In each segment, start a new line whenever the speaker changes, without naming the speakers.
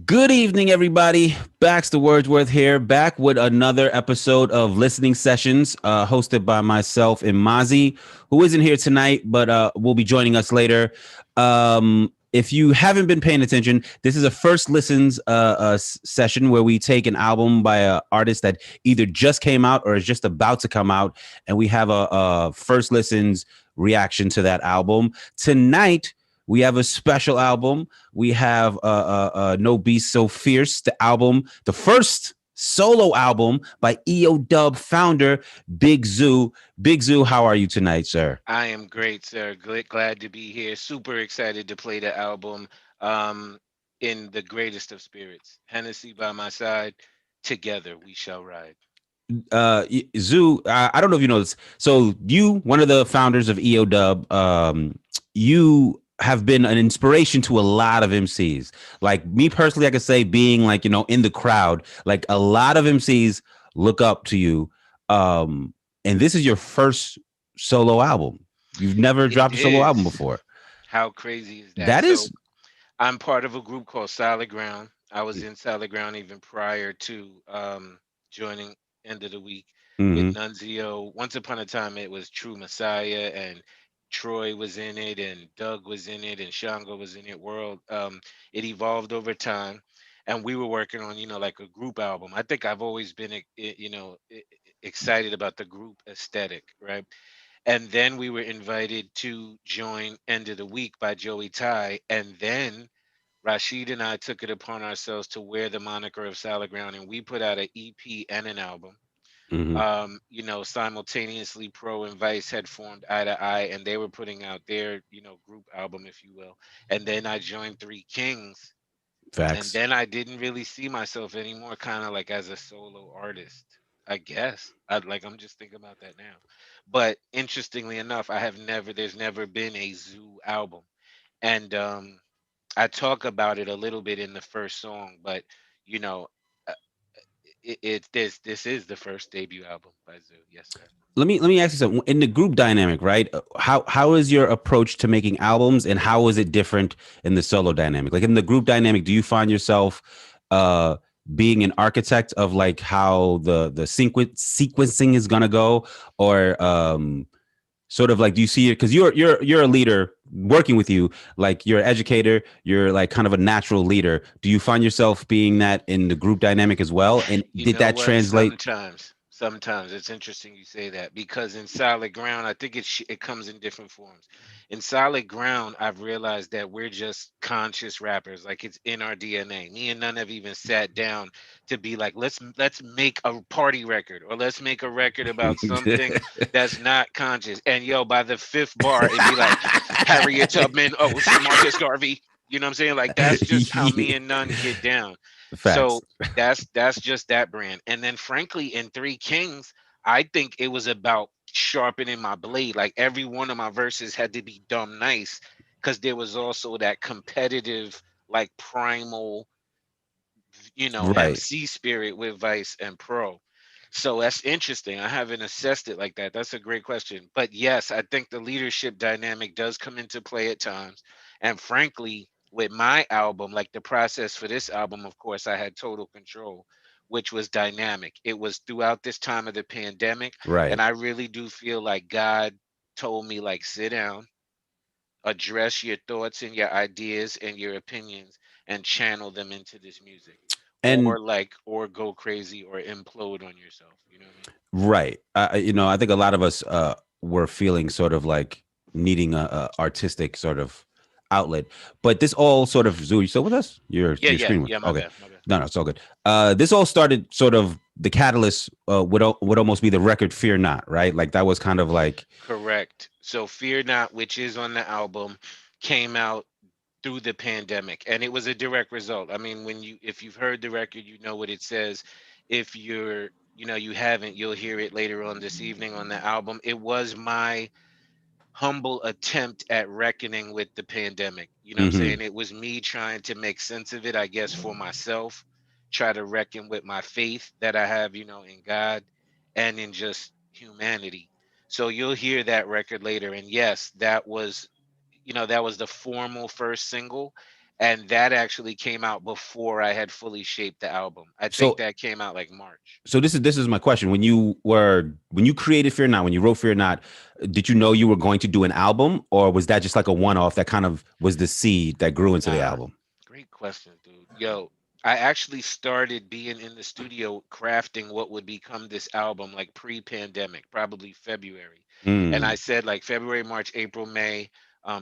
Good evening, everybody. Baxter Wordsworth here, back with another episode of Listening Sessions, hosted by myself and Mazi, who isn't here tonight, but will be joining us later. If you haven't been paying attention, this is a first listens session where we take an album by an artist that either just came out or is just about to come out, and we have a first listens reaction to that album. Tonight, we have a special album. We have No Beast So Fierce, the album, the first solo album by EOW founder Big Zoo. Big Zoo, how are you tonight, sir?
I am great, sir. Glad to be here. Super excited to play the album um, in the greatest of spirits. Hennessy by my side. Together we shall ride.
Zoo, I don't know if you know this. So you, one of the founders of EOW, you have been an inspiration to a lot of MCs. Like me personally, I could say being like, in the crowd, like a lot of MCs look up to you. And this is your first solo album. You've never
It
dropped a solo album
is.
before.
How crazy is that?
That
So
is,
I'm part of a group called Solid Ground. I was in Solid Ground even prior to joining End of the Week with
mhm.
Nunzio. Once upon a time, it was True Messiah, and Troy was in it, and Doug was in it, and Shango was in it. World. It evolved over time, and we were working on, like a group album. I think I've always been, excited about the group aesthetic, right? And then we were invited to join End of the Week by Joey Ty, and then Rashid and I took it upon ourselves to wear the moniker of Solid Ground, and we put out an EP and an album.
Mhm.
Simultaneously, Pro and Vice had formed Eye to Eye, and they were putting out their, group album, if you will. And then I joined Three Kings, and
Facts.
then I didn't really see myself anymore, kind of like as a solo artist. I guess I'm just thinking about that now. But interestingly enough, there's never been a Zoo album, and I talk about it a little bit in the first song, but you know, uh, this is the first debut album by Zoo. Yes, sir.
Let me ask you something. In the group dynamic, right? How is your approach to making albums, and how is it different in the solo dynamic? Like in the group dynamic, do you find yourself uh being an architect of like how the sequencing is gonna go, or sort of like, do you see it because you're a leader working with you, like you're an educator, you're like kind of a natural leader. Do you find yourself being that in the group dynamic as well, and
You
did
know
that
what?
translate?
Sometimes it's interesting you say that because in Solid Ground, I think it comes in different forms. In Solid Ground, I've realized that we're just conscious rappers, like it's in our DNA. Me and none have even sat down to be like, let's make a party record or let's make a record about something that's not conscious. And yo, by the fifth bar, it'd be like Harriet Tubman, oh, Marcus Garvey. You know what I'm saying? Like that's just how me and none get down.
Facts.
So that's just that brand. And then frankly, in Three Kings, I think it was about sharpening my blade. Like every one of my verses had to be dumb nice because there was also that competitive, like primal,
Right.
MC spirit with Vice and Pro. So that's interesting. I haven't assessed it like that. That's a great question. But yes, I think the leadership dynamic does come into play at times. And frankly, with my album, like the process for this album, of course, I had total control, which was dynamic. It was throughout this time of the pandemic. And
Right.
I really do feel like God told me, like, sit down, address your thoughts and your ideas and your opinions and channel them into this music,
And
or go crazy or implode on yourself, you know what I mean?
right. I think a lot of us were feeling sort of like needing a artistic sort of outlet. But this all sort of, Zoo, you still with us?
Yeah,
Your
yeah,
screen was
yeah, my
okay.
bad, my bad.
No, no, it's all good. This all started sort of, the catalyst would almost be the record Fear Not, right? Like that was kind of like,
Correct. So Fear Not, which is on the album, came out through the pandemic, and it was a direct result. I mean, if you've heard the record, you know what it says. If you haven't, you'll hear it later on this evening on the album. It was my humble attempt at reckoning with the pandemic. You know what I'm
mm-hmm,
saying? It was me trying to make sense of it, I guess, for myself, try to reckon with my faith that I have, in God and in just humanity. So you'll hear that record later. And yes, that was the formal first single. and that actually came out before I had fully shaped the album. I think
So
that came out like March.
so this is my question. When you created Fear Not, when you wrote Fear Not, did you know you were going to do an album, or was that just like a one off that kind of was the seed that grew into the
Nah,
album?
great question, dude. Yo, I actually started being in the studio crafting what would become this album like pre-pandemic, probably February. And I
Mm,
said like February, March, April, May,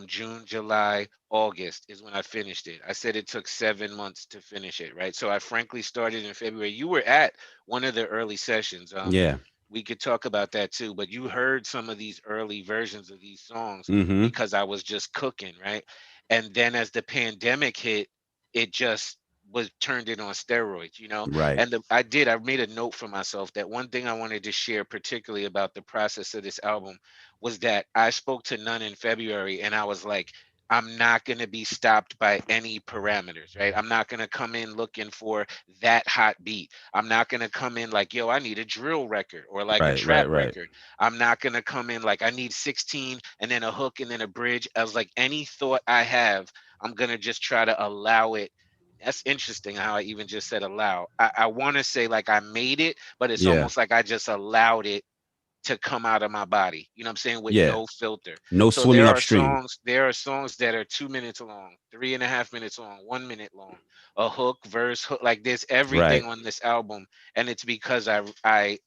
June, July, August is when I finished it. I said it took 7 months to finish it, right? So I frankly started in February. You were at one of the early sessions.
yeah.
We could talk about that too, but you heard some of these early versions of these songs
Mm-hmm.
because I was just cooking, right? And then as the pandemic hit, it just was turned it on steroids, you know.
Right.
And I made a note for myself that one thing I wanted to share, particularly about the process of this album, was that I spoke to None in February, and I was like, I'm not going to be stopped by any parameters, right? I'm not going to come in looking for that hot beat. I'm not going to come in like, yo, I need a drill record or like a
Right. Right.
trap
Right.
record. I'm not going to come in like I need 16 and then a hook and then a bridge. I was like, any thought I have, I'm going to just try to allow it. That's interesting how I even just said allow. I want to say like I made it, but it's
Yeah.
almost like I just allowed it to come out of my body. You know what I'm saying? With
Yeah.
no filter.
No
So
swimming upstream.
there are songs that are 2 minutes long, 3.5 minutes long, 1 minute long, a hook, verse, hook, like there's everything
Right.
on this album. And it's because I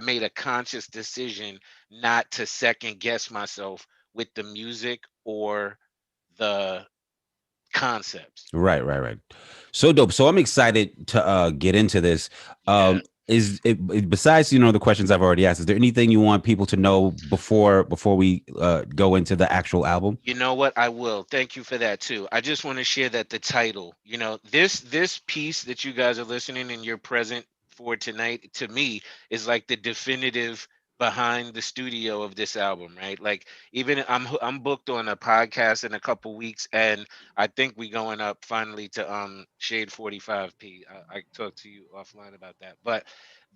made a conscious decision not to second guess myself with the music or the concepts.
Right. Right. Right. So dope. So I'm excited to get into this.
Yeah.
Is it, besides the questions I've already asked? Is there anything you want people to know before we go into the actual album?
You know what? I will. Thank you for that too. I just want to share that the title, this piece that you guys are listening and you're present for tonight, to me, is like the definitive behind the studio of this album, right? Like even I'm booked on a podcast in a couple weeks, and I think we going up finally to Shade 45P. I talked to you offline about that, but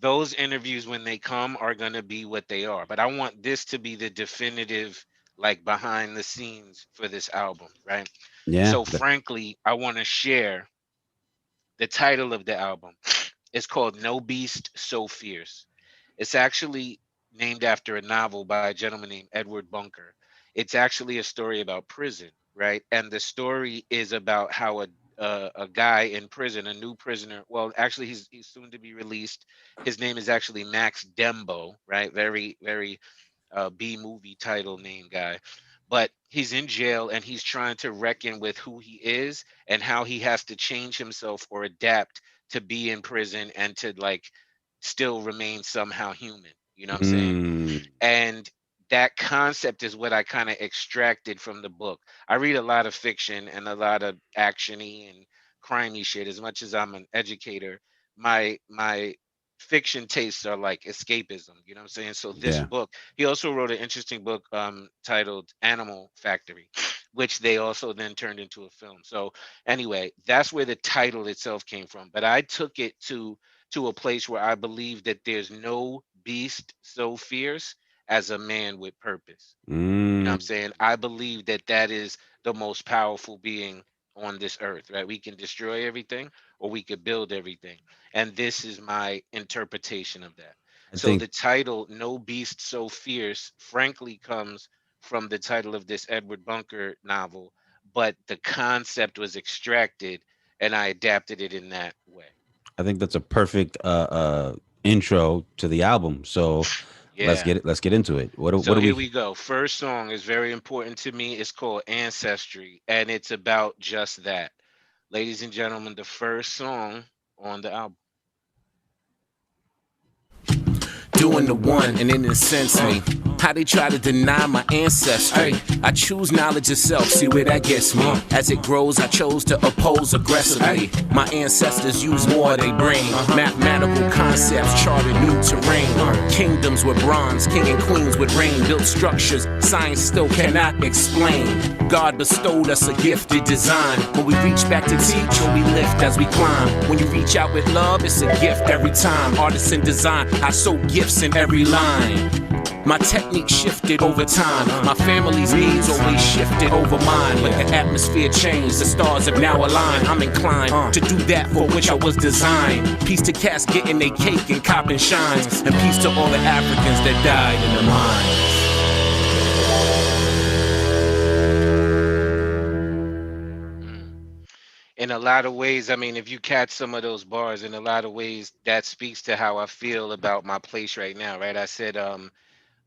those interviews when they come are gonna be what they are. But I want this to be the definitive like behind the scenes for this album, right?
Yeah.
So frankly, I want to share the title of the album. It's called No Beast So Fierce. It's actually named after a novel by a gentleman named Edward Bunker. It's actually a story about prison, right? And the story is about how a guy in prison, a new prisoner. Well, actually, he's soon to be released. His name is actually Max Dembo, right? Very very B movie title name guy. But he's in jail and he's trying to reckon with who he is and how he has to change himself or adapt to be in prison and to like still remain somehow human. You know what I'm saying?
Mm,
And that concept is what I kind of extracted from the book. I read a lot of fiction and a lot of actiony and crimey shit. As much as I'm an educator, my fiction tastes are like escapism. You know what I'm saying? So this
yeah.
book, he also wrote an interesting book titled Animal Factory, which they also then turned into a film. So anyway, that's where the title itself came from. But I took it to a place where I believe that there's no beast so fierce as a man with purpose. You know what I'm
Mm,
saying? I believe that that is the most powerful being on this earth, right? We can destroy everything or we could build everything. And this is my interpretation of that.
I
So
think
the title, No Beast So Fierce, frankly comes from the title of this Edward Bunker novel, but the concept was extracted and I adapted it in that way.
I think that's a perfect intro to the album. So
Yeah.
let's get into it. What
So
do
here
we?
we go. First song is very important to me. It's called Ancestry, and it's about just that. Ladies and gentlemen, the first song on the album.
Doing the one and it incensed me. How they try to deny my ancestry. I choose knowledge itself, see where that gets me. As it grows, I chose to oppose aggressively. My ancestors use more they bring. Mathematical concepts charted new terrain. Kingdoms with bronze, king and queens with rain. Built structures science still cannot explain. God bestowed us a gifted design. When we reach back to teach, or we lift as we climb. When you reach out with love, it's a gift every time. Artists in design, I sow gifts in every line. My technique shifted over time. My family's needs always shifted over mine. But the atmosphere changed, the stars have now aligned. I'm inclined to do that for which I was designed. Peace to cats getting their cake and copping shines. And peace to all the Africans that died in the mines.
In a lot of ways, I mean, if you catch some of those bars, in a lot of ways, that speaks to how I feel about my place right now, right? I said,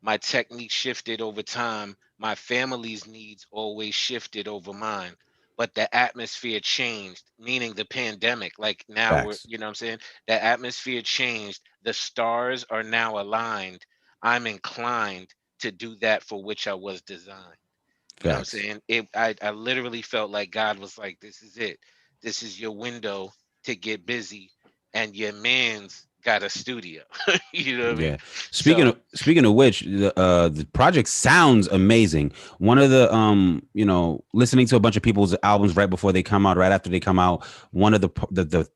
my technique shifted over time. My family's needs always shifted over mine, but the atmosphere changed, meaning the pandemic. Like now we're,
Facts.
you know what I'm saying? The atmosphere changed. The stars are now aligned. I'm inclined to do that for which I was designed. You know what I'm
Facts.
saying? I literally felt like God was like, this is it. This is your window to get busy, and your man's got a studio. You know what I mean?
Yeah.
So
Speaking of which, the project sounds amazing. One of the listening to a bunch of people's albums right before they come out, right after they come out, one of the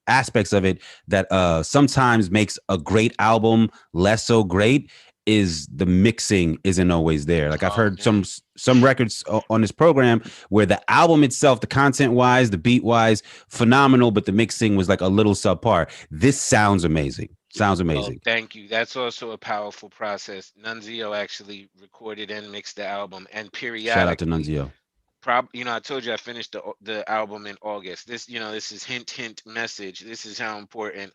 aspects of it that sometimes makes a great album less so great is the mixing isn't always there. Like I've heard
man.
some records on this program where the album itself, the content wise, the beat wise, phenomenal, but the mixing was like a little subpar. This sounds amazing. Sounds amazing.
Oh, thank you. That's also a powerful process. Nunzio actually recorded and mixed the album, and
Shout out to
periodically,
Nunzio.
I told you I finished the album in August. This is hint message. This is how important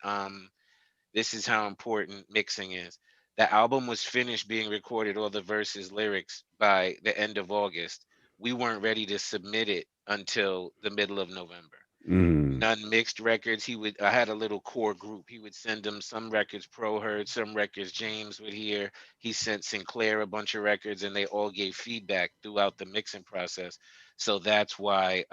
mixing is. The album was finished being recorded, all the verses, lyrics, by the end of August. We weren't ready to submit it until the middle of November. None mixed records. I had a little core group. He would send them some records Pro heard, some records James would hear. He sent Sinclair a bunch of records, and they all gave feedback throughout the mixing process. So that's why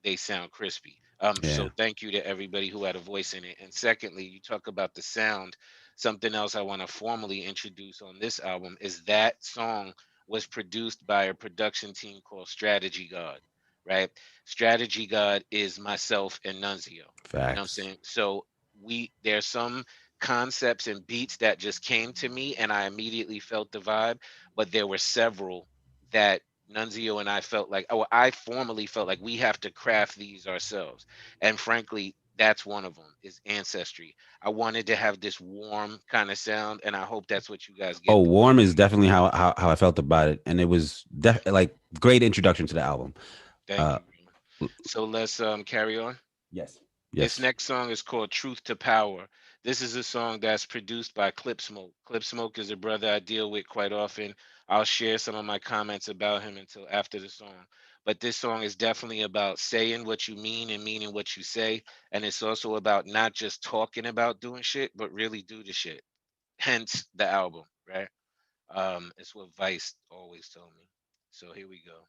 they sound crispy. So thank you to everybody who had a voice in it. And secondly, you talk about the sound. Something else I want to formally introduce on this album is that song was produced by a production team called Strategy God, right? Strategy God is myself and Nunzio.
Facts.
You know what I'm saying? So there's some concepts and beats that just came to me and I immediately felt the vibe, but there were several that Nunzio and I formally felt like we have to craft these ourselves. And frankly, that's one of them is Ancestry. I wanted to have this warm kind of sound, and I hope that's what you guys get.
Oh, warm is definitely how I felt about it, and it was like great introduction to the album.
Thank you. So let's carry on.
Yes.
This next song is called Truth to Power. This is a song that's produced by Clip Smoke. Clip Smoke is a brother I deal with quite often. I'll share some of my comments about him until after the song. But this song is definitely about saying what you mean and meaning what you say. And it's also about not just talking about doing shit, but really do the shit. Hence the album, right? It's what Vice always told me. So here we go.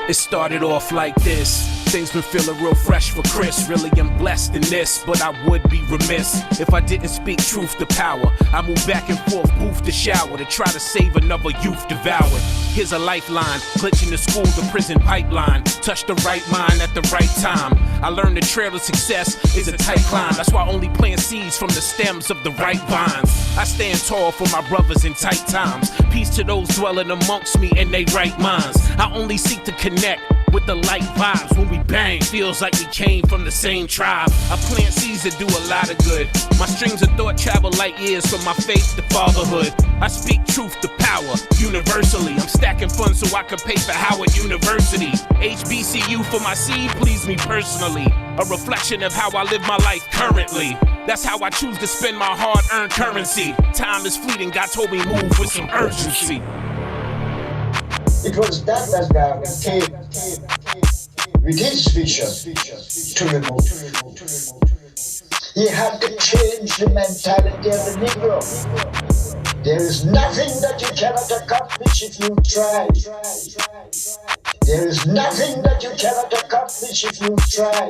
It started off like this. Things been feeling real fresh for Chris. Really am blessed in this, but I would be remiss if I didn't speak truth to power. I move back and forth, booth to shower, to try to save another youth devoured. Here's a lifeline, glitching the school, the prison pipeline. Touch the right mind at the right time. I learned the trail of success is a tight climb. That's why I only plant seeds from the stems of the right vines. I stand tall for my brothers in tight times. Peace to those dwelling amongst me in they right minds. I only seek to connect with the light vibes. When we bang, feels like we came from the same tribe. I plant seeds that do a lot of good. My streams of thought travel light years from my faith to fatherhood. I speak truth to power, universally. I'm stacking funds so I can pay for Howard University. HBCU for my seed, please me personally. A reflection of how I live my life currently. That's how I choose to spend my hard-earned currency. Time is fleeting, God told me move with some urgency.
It was that came with his vision to remove. He had to change the mentality of the Negro. There is nothing that you cannot accomplish if you try. There is nothing that you cannot accomplish if you try.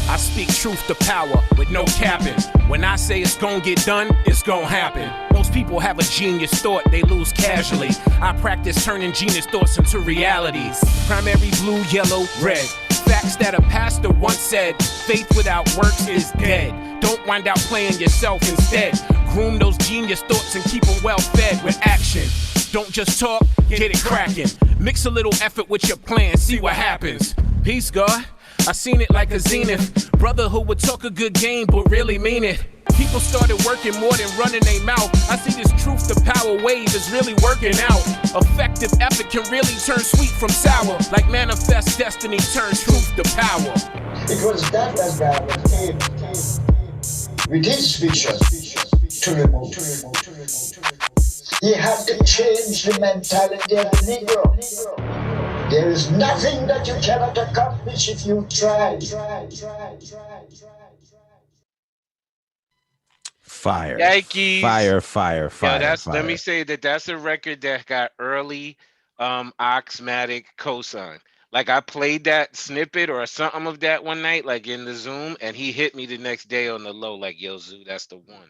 I speak truth to power with no capping. When I say it's gonna get done, it's gonna happen. Most people have a genius thought they lose casually. I practice turning genius thoughts into realities. Primary blue, yellow, red. Facts that a pastor once said, faith without works is dead. Don't don't wind out playing yourself instead. Groom those genius thoughts and keep them well fed with action. Don't just talk, get it cracking. Mix a little effort with your plan, see what happens. Peace, God. I seen it like a zenith. Brother who would talk a good game but really mean it. People started working more than running their mouth. I see this truth to power wave is really working out. Effective effort can really turn sweet from sour. Like manifest destiny turns truth to power.
It was that guy that came with his vision to remove. He had to change the mentality of the Negro. There is nothing that you cannot accomplish if you try.
Fire.
Yikes.
Fire.
Let me say that's a record that got early Oxmatic cosign. Like I played that snippet or something of that one night, like in the Zoom, and he hit me the next day on the low, like, yo, Zoo, that's the one.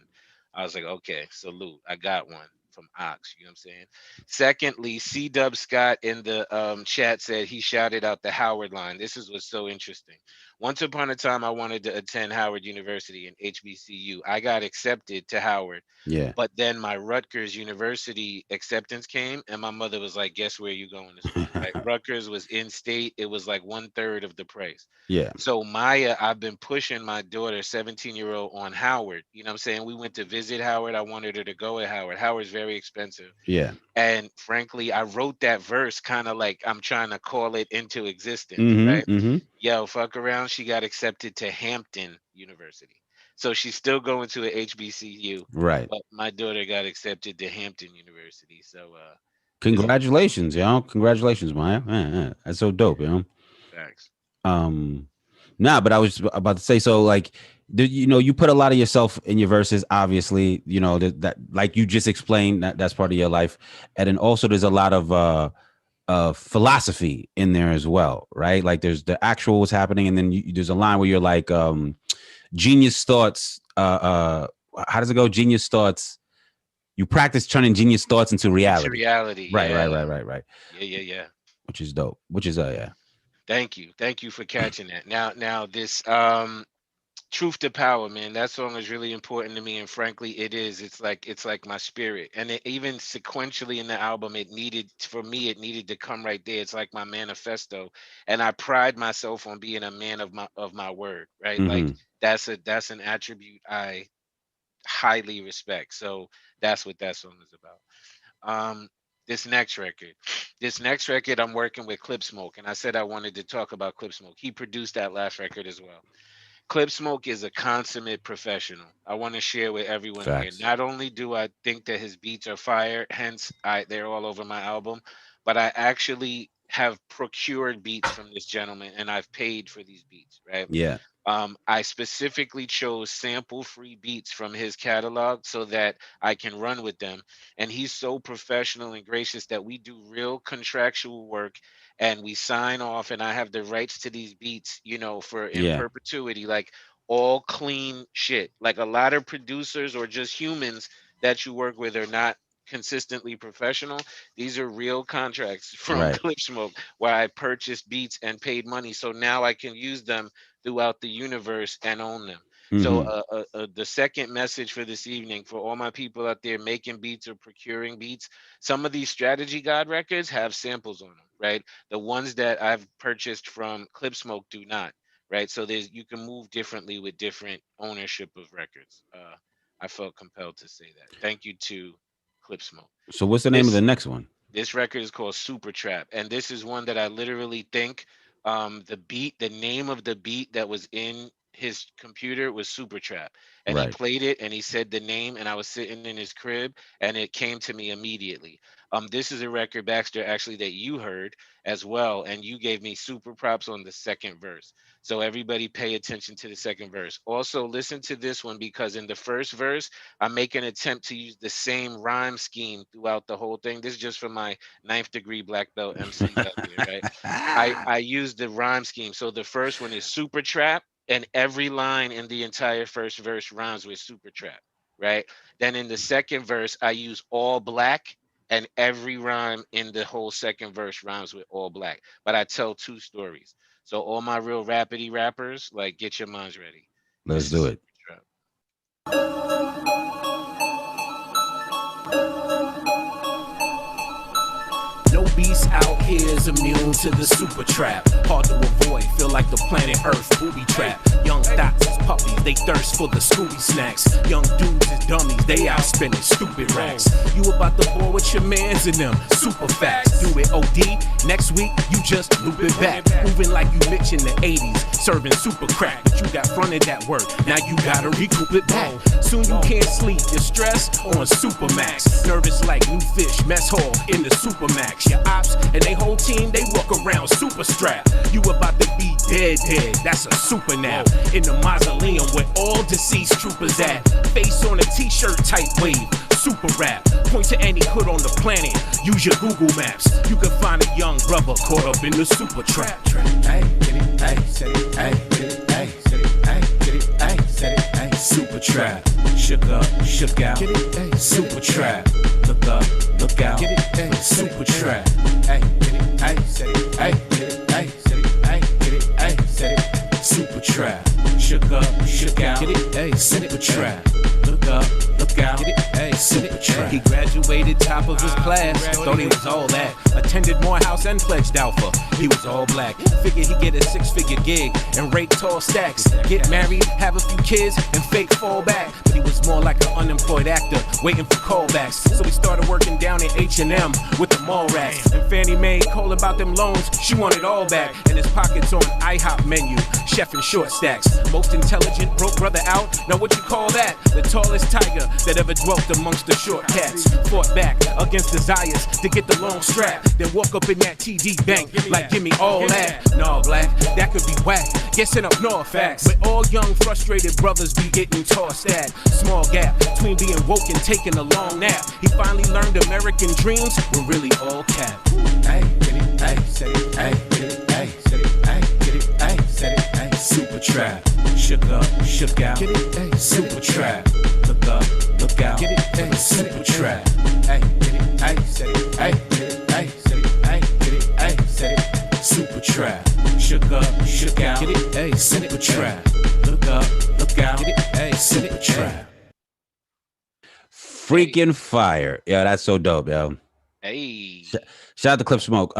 I was like, okay, salute. I got one from Ox. You know what I'm saying? Secondly, C Dub Scott in the chat said he shouted out the Howard line. This is what's so interesting. Once upon a time, I wanted to attend Howard University and HBCU. I got accepted to Howard.
Yeah.
But then my Rutgers University acceptance came, and my mother was like, guess where you going to school? Right? Rutgers was in state. It was like 1/3 of the price.
Yeah.
So Maya, I've been pushing my daughter, 17-year-old, on Howard. You know what I'm saying? We went to visit Howard. I wanted her to go at Howard. Howard's very expensive.
Yeah.
And frankly, I wrote that verse kind of like I'm trying to call it into existence, right?
Mm-hmm.
Yo, fuck around. She got accepted to Hampton University. So she's still going to a HBCU.
Right.
But my daughter got accepted to Hampton University. So
Congratulations, yo. Congratulations, Maya. Man, that's so dope, yo.
Thanks.
But I was about to say, so like, you put a lot of yourself in your verses, obviously, that like you just explained, that's part of your life. And then also there's a lot of philosophy in there as well, right? Like there's the actual what's happening. And then there's a line where you're like, genius thoughts. How does it go? Genius thoughts. You practice turning genius thoughts into reality. Right.
Yeah.
Which is dope. Yeah.
Thank you for catching that. Now this truth to power, man, that song is really important to me, and frankly it is. It's like my spirit, and even sequentially in the album, it needed to come right there. It's like my manifesto, and I pride myself on being a man of my word, right?
Mm-hmm.
Like that's an attribute I highly respect. So that's what that song is about. This next record, I'm working with Clip Smoke, and I said I wanted to talk about Clip Smoke. He produced that last record as well. Clip Smoke is a consummate professional. I want to share with everyone here. Not only do I think that his beats are fire, hence they're all over my album, but I actually have procured beats from this gentleman, and I've paid for these beats, right?
Yeah.
I specifically chose sample-free beats from his catalog so that I can run with them. And he's so professional and gracious that we do real contractual work, and we sign off, and I have the rights to these beats, for in perpetuity, like all clean shit. Like a lot of producers or just humans that you work with are not consistently professional. These are real contracts from Clip Smoke where I purchased beats and paid money. So now I can use them throughout the universe and own them.
Mm-hmm.
So the second message for this evening, for all my people out there making beats or procuring beats, some of these Strategy God records have samples on them, right? The ones that I've purchased from Clip Smoke do not, right? So you can move differently with different ownership of records. I felt compelled to say that. Thank you to Clip Smoke.
So what's the name of the next one?
This record is called Super Trap, and this is one that I literally think the name of the beat that was in his computer was Super Trap, and he played it and he said the name, and I was sitting in his crib and it came to me immediately. This is a record, Baxter, actually, that you heard as well, and you gave me super props on the second verse. So everybody pay attention to the second verse. Also listen to this one, because in the first verse I make an attempt to use the same rhyme scheme throughout the whole thing. This is just for my 9th degree black belt MCs out there, right? I use the rhyme scheme. So the first one is Super Trap, and every line in the entire first verse rhymes with Super Trap, right? Then in the second verse I use All Black, and every rhyme in the whole second verse rhymes with All Black. But I tell two stories. So all my real rapidy rappers, like, get your minds ready.
Let's do it.
Trap.
No beast out here is immune to the super trap. Hard to avoid, feel like the planet Earth booby trap. Young thoughts is puppies, they thirst for the Scooby snacks. Young dudes is dummies, they out spending stupid racks. You about to bore with your mans and them super facts. Do it OD, next week you just loop it back. Moving like you Mitch in the 80s, serving super crack. But you got fronted that work, now you gotta recoup it back. Soon you can't sleep, you're stressed on Supermax. Nervous like new fish, mess hall in the Supermax. Your ops and they whole team, they walk around super strapped. You about to be dead, that's a super nap. In the mausoleum where all deceased troopers at. Face on a t-shirt type wave, super rap. Point to any hood on the planet, use your Google Maps. You can find a young brother caught up in the super trap. Hey, get it, hey, set it, hey, get it, hey, set it, hey, get it, hey, set it, hey, super trap. Shook up, shook out, get it, hey, super trap. Look up, look out, get it, hey, super trap. Hey, get it, hey, set it, hey, get it, hey, set it, hey, get it, hey, set it, super trap. Shook up, shook out, get it, hey, super trap. Look up, look out, get it, hey, super trap. He graduated top of his class, thought he was all that. Attended Morehouse and pledged Alpha, he was all black. Figured he'd get a 6-figure gig and rake tall stacks. Get married, have a few kids, and fake fall back. But he was more like an unemployed actor, waiting for callbacks. So he started working down at H&M with the mall rats. And Fannie Mae called about them loans, she wanted all back. And his pockets on IHOP menu, chef and short stacks. Most intelligent broke brother out, now what you call that? The tallest tiger that ever dwelt amongst the short cats. Fought back against desires to get the long strap. Then walk up in that TD bank like give me all that. Nah, black, that could be whack. Guessing up north facts. But all young frustrated brothers be getting tossed at. Small gap between being woke and taking a long nap. He finally learned American dreams were really all cap. Hey, get it, hey, set it, hey, get it, hey, set it, hey, get it, hey, set it, hey, super trap. Shook up, shook out, get it, hey, super trap. Look up, look out, get it, hey, super trap. Hey, get it, hey, set it, hey, get it, hey, set it, hey, get it, hey, set it, super trap. Shook up, shook out, get it, hey, super trap. Look up, look out, get it, hey, super trap.
Freaking fire. Yeah, that's so dope, yo.
Hey.
Shout out to Clip Smoke.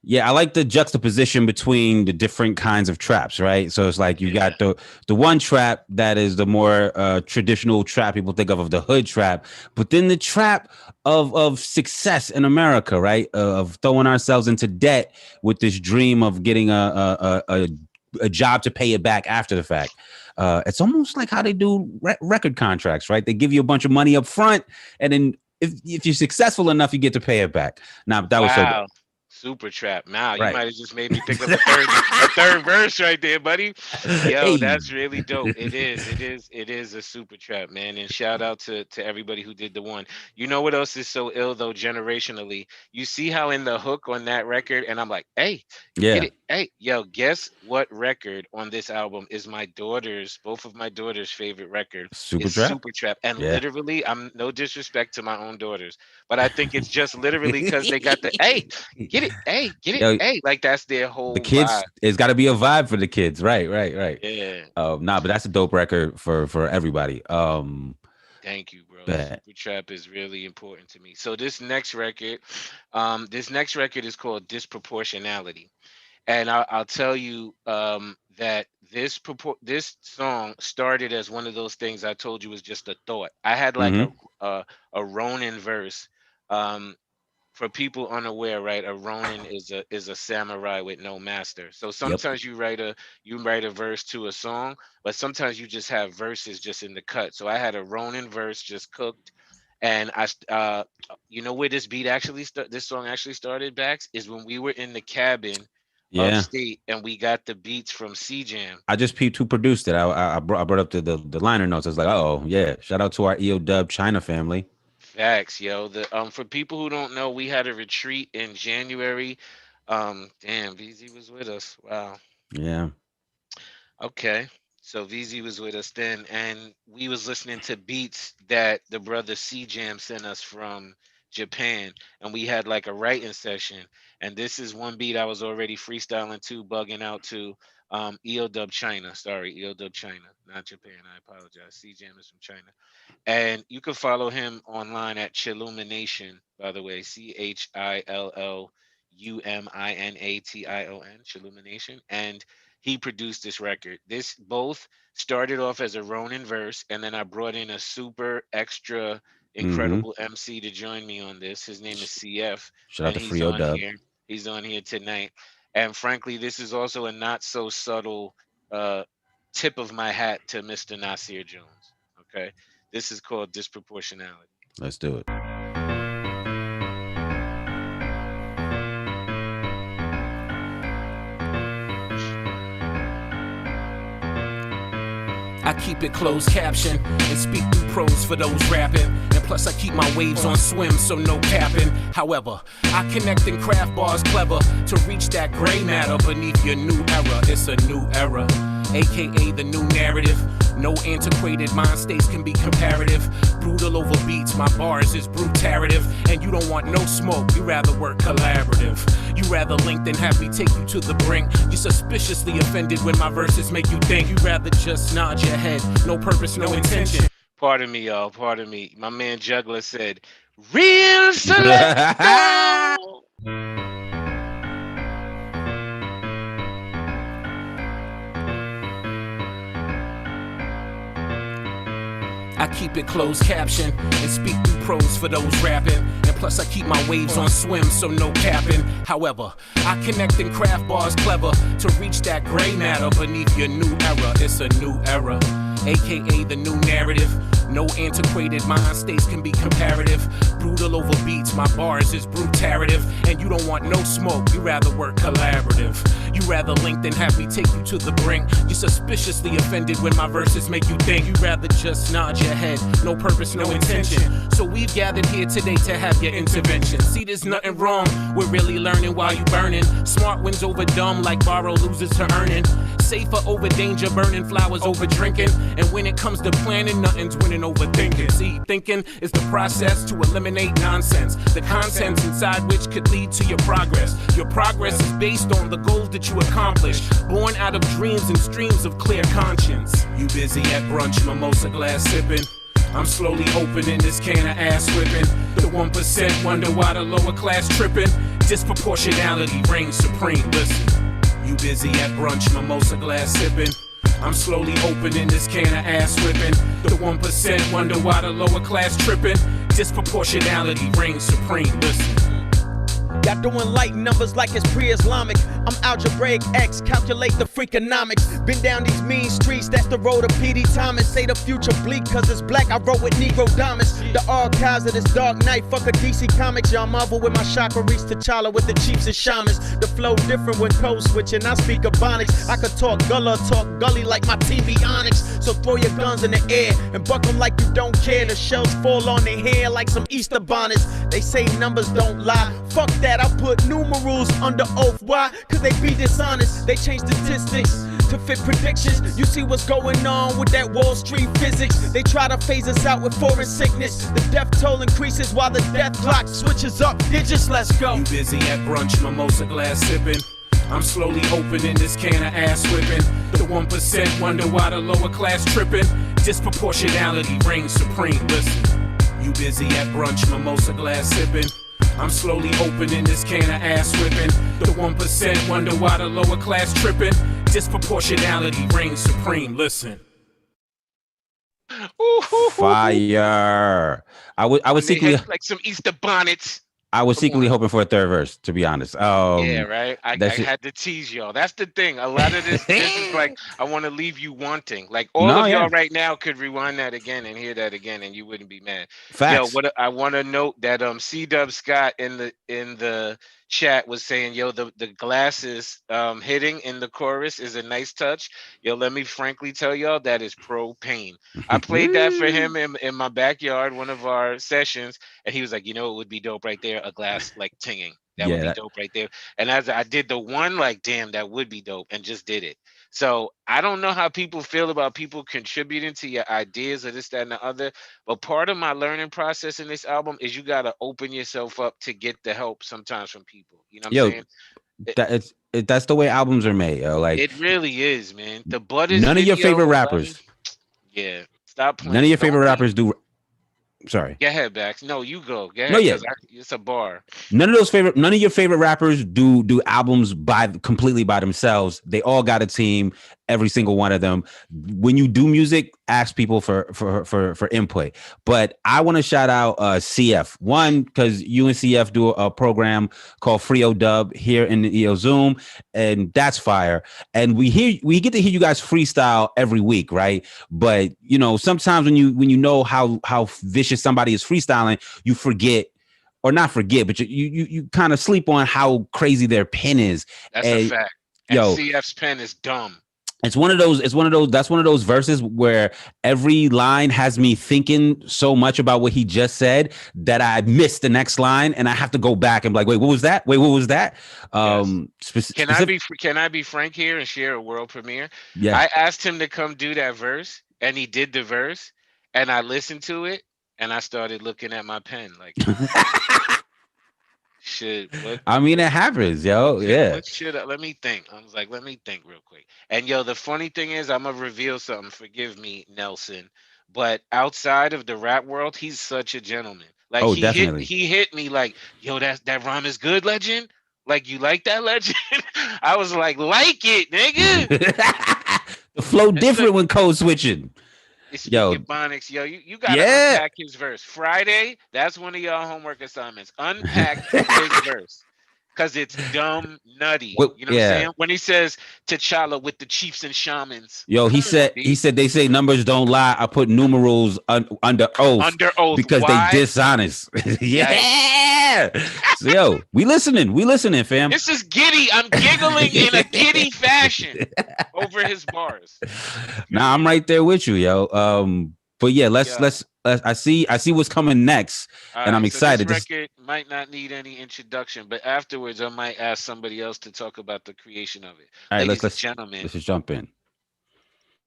Yeah, I like the juxtaposition between the different kinds of traps, right? So it's like you got the one trap that is the more traditional trap people think of the hood trap, but then the trap of success in America, right? Of throwing ourselves into debt with this dream of getting a job to pay it back after the fact. It's almost like how they do record contracts, right? They give you a bunch of money up front, and then if you're successful enough, you get to pay it back. Now that was so good.
Super trap. Now
Right.
you might have just made me think of a third verse right there, buddy. Yo,
Hey.
that's really dope. It is a super trap, man. And shout out to everybody who did the one. You know what else is so ill though, generationally? You see how in the hook on that record, and I'm like, hey,
Yeah.
get it. Hey, yo, guess what record on this album is both of my daughters' favorite record
Super
is
trap.
Super Trap. And
Yeah.
literally, I'm no disrespect to my own daughters, but I think it's just literally because they got the hey. Get it, hey, get it,
Yo,
hey. Like that's their
the
whole
kids,
vibe.
it's got to be a vibe for the kids, right.
Yeah.
Nah, but that's a dope record for everybody.
Thank you, bro.
But
Super Trap is really important to me. So this next record is called Disproportionality. And I'll tell you that this song started as one of those things I told you was just a thought. I had like
mhm.
a Ronin verse. Um, for people unaware, right, a Ronin is a samurai with no master. So
Yep.
sometimes you write a verse to a song, but sometimes you just have verses just in the cut. So I had a Ronin verse just cooked, and you know where this song actually started, Bax, is when we were in the cabin
Yeah.
upstate and we got the beats from C Jam.
I just peeped who produced it. I brought up the liner notes. I was like, oh yeah. Shout out to our EOW China family.
Facts, yo. The For people who don't know, we had a retreat in January. Damn, VZ was with us. Wow.
Yeah.
Okay. So VZ was with us then, and we was listening to beats that the brother C Jam sent us from Japan, and we had like a writing session. And this is one beat I was already freestyling to, bugging out to. EOW China. Sorry, EOW China, not Japan. I apologize. CJM is from China. And you can follow him online at Chillumination, by the way, Chillumination, Chillumination. And he produced this record. This both started off as a Ronin verse, and then I brought in a super extra
Mm-hmm.
incredible MC to join me on this. His name is CF,
Shout out
and
to
he's
Frio
on
Dub.
here. He's on here tonight. And frankly, this is also a not so subtle uh, tip of my hat to Mr. Nasir Jones. Okay. This is called disproportionality.
Let's do it.
I keep it closed caption and speak through prose for those rapping. And plus I keep my waves on swim, so no capping. However, I connect and craft bars clever to reach that gray matter beneath your new era. It's a new era, aka the new narrative. No antiquated mind states can be comparative. Brutal over beats, my bars is brutarative. And you don't want no smoke, you rather work collaborative. You rather link than have me take you to the brink. You suspiciously offended when my verses make you think. You rather just nod your head, no purpose, no intention.
Pardon me, y'all. Pardon me. My man Juggler said, real selector.
I keep it closed caption and speak through prose for those rapping. And plus I keep my waves on swim, so no capping. However, I connect and craft bars clever to reach that gray matter beneath your new era. It's a new era, aka the new narrative. No antiquated mind states can be comparative. Brutal over beats, my bars is brutarative. And you don't want no smoke, you rather work collaborative. You rather link than have me take you to the brink. You suspiciously offended when my verses make you think. You rather just nod your head, no purpose, no intention. So we've gathered here today to have your intervention. See, there's nothing wrong, we're really learning while you burning. Smart wins over dumb like borrow loses to earning. Safer over danger, burning flowers over drinking. And when it comes to planning, nothing's winning over thinking. See, thinking is the process to eliminate nonsense. The contents inside which could lead to your progress. Your progress is based on the goals that you accomplish. Born out of dreams and streams of clear conscience. You busy at brunch, mimosa glass sipping. I'm slowly opening this can of ass whipping. The 1% wonder why the lower class tripping. Disproportionality reigns supreme. Listen, you busy at brunch, mimosa glass sipping. I'm slowly opening this can of ass whipping. The 1% wonder why the lower class tripping. Disproportionality reigns supreme. Listen.
Y'all doing light numbers like it's pre-Islamic. I'm algebraic X, calculate the freakonomics. Been down these mean streets, that's the road of P.D. Thomas. Say the future bleak, cause it's black, I wrote with Negro Damas. The archives of this dark night, fuck a DC Comics. Y'all marvel with my chakra, reach T'Challa with the chiefs and shamans. The flow different when code switching, I speak Ebonics. I could talk gullah, talk gully like my TV Onyx. So throw your guns in the air and buck them like you don't care. The shells fall on their hair like some Easter bonnets. They say numbers don't lie, fuck that, I put numerals under oath. Why? Cause they be dishonest. They change statistics to fit predictions. You see what's going on with that Wall Street physics. They try to phase us out with foreign sickness. The death toll increases while the death clock switches up digits. Let's go.
You busy at brunch, mimosa glass sipping. I'm slowly opening this can of ass whipping. The 1% wonder why the lower class tripping. Disproportionality reigns supreme. Listen, you busy at brunch, mimosa glass sipping. I'm slowly opening this can of ass whipping. The 1% wonder why the lower class tripping. Disproportionality reigns supreme. Listen.
Fire. I was secretly
like some Easter bonnets.
I was secretly hoping for a third verse, to be honest.
Yeah, right. I had to tease y'all. That's the thing. A lot of this is like I want to leave you wanting. Like all of y'all right now could rewind that again and hear that again, and you wouldn't be mad.
Facts.
Yo, I want to note that C-Dub Scott in the chat was saying, yo, the glasses hitting in the chorus is a nice touch. Yo, let me frankly tell y'all that is propane. I played that for him in my backyard, one of our sessions, and he was like, you know, it would be dope right there, a glass like tinging. That would be dope right there. And as I did the one, like, damn, that would be dope, and just did it. So I don't know how people feel about people contributing to your ideas or this, that, and the other. But part of my learning process in this album is you got to open yourself up to get the help sometimes from people. You know what I'm saying?
That's the way albums are made, yo. Like,
It really is, man. The Butters
none of your
video,
favorite
like,
rappers,
yeah. Stop playing.
none of your favorite
Don't
rappers do. Sorry.
Go ahead, Bax. No, you go. Go
No,
ahead,
yeah.
because it's a bar.
None of your favorite rappers do albums completely by themselves. They all got a team, every single one of them. When you do music, ask people for input. But I want to shout out CF. One, because you and CF do a program called Frio Dub here in the EO Zoom, and that's fire. And we get to hear you guys freestyle every week, right? But you know, sometimes when you know how vicious somebody is freestyling, you forget. Or not forget, but you kind of sleep on how crazy their pen is.
That's a fact. And
yo,
CF's pen is dumb.
That's one of those verses where every line has me thinking so much about what he just said that I missed the next line and I have to go back and be like, wait, what was that? Wait, what was that?
Yes. Can I be frank here and share a world premiere?
Yeah.
I asked him to come do that verse and he did the verse and I listened to it and I started looking at my pen like shit.
I mean, it happens, yo. Yeah.
Let me think. I was like, let me think real quick. And yo, the funny thing is, I'm gonna reveal something. Forgive me, Nelson. But outside of the rap world, he's such a gentleman. Like,
definitely.
He hit me like, yo, that rhyme is good, legend. Like, you like that, legend? I was like it, nigga.
The flow different when code switching.
Yo, Ebonics, yo, you gotta unpack his verse. Friday, that's one of y'all homework assignments. Unpack his verse. Cause it's dumb nutty. You know what I'm saying? When he says T'Challa with the chiefs and shamans.
Yo, he said they say numbers don't lie. I put numerals under oath.
Under oath.
Because they dishonest. Yeah. So, yo, we listening, fam.
This is giddy. I'm giggling in a giddy fashion over his bars.
Nah, I'm right there with you, yo. But yeah, let's I see what's coming next, and I'm excited.
This record might not need any introduction, but afterwards I might ask somebody else to talk about the creation of it.
All right,
let's
just jump in.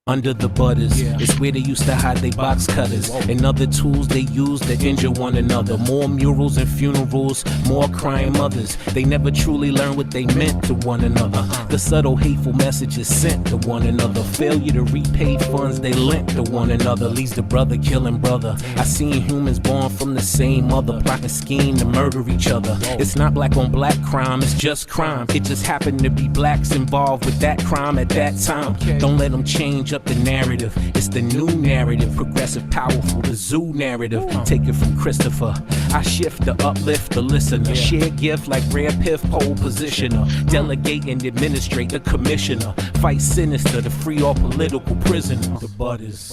Under the butters, it's where they used to hide their box cutters and other tools they use to injure one another. More murals and funerals, more crying mothers. They never truly learned what they meant to one another. The subtle hateful messages sent to one another. Failure to repay funds they lent to one another leads to brother killing brother. I seen humans born from the same mother plotting scheme to murder each other. It's not black on black crime, it's just crime. It just happened to be blacks involved with that crime at that time. Don't let them change up the narrative. It's the new narrative, progressive, powerful, the zoo narrative. Take it from Christopher. I shift to uplift the listener. Share gift like rare piff pole positioner. Delegate and administrate the commissioner. Fight sinister to free all political prisoners. The butters.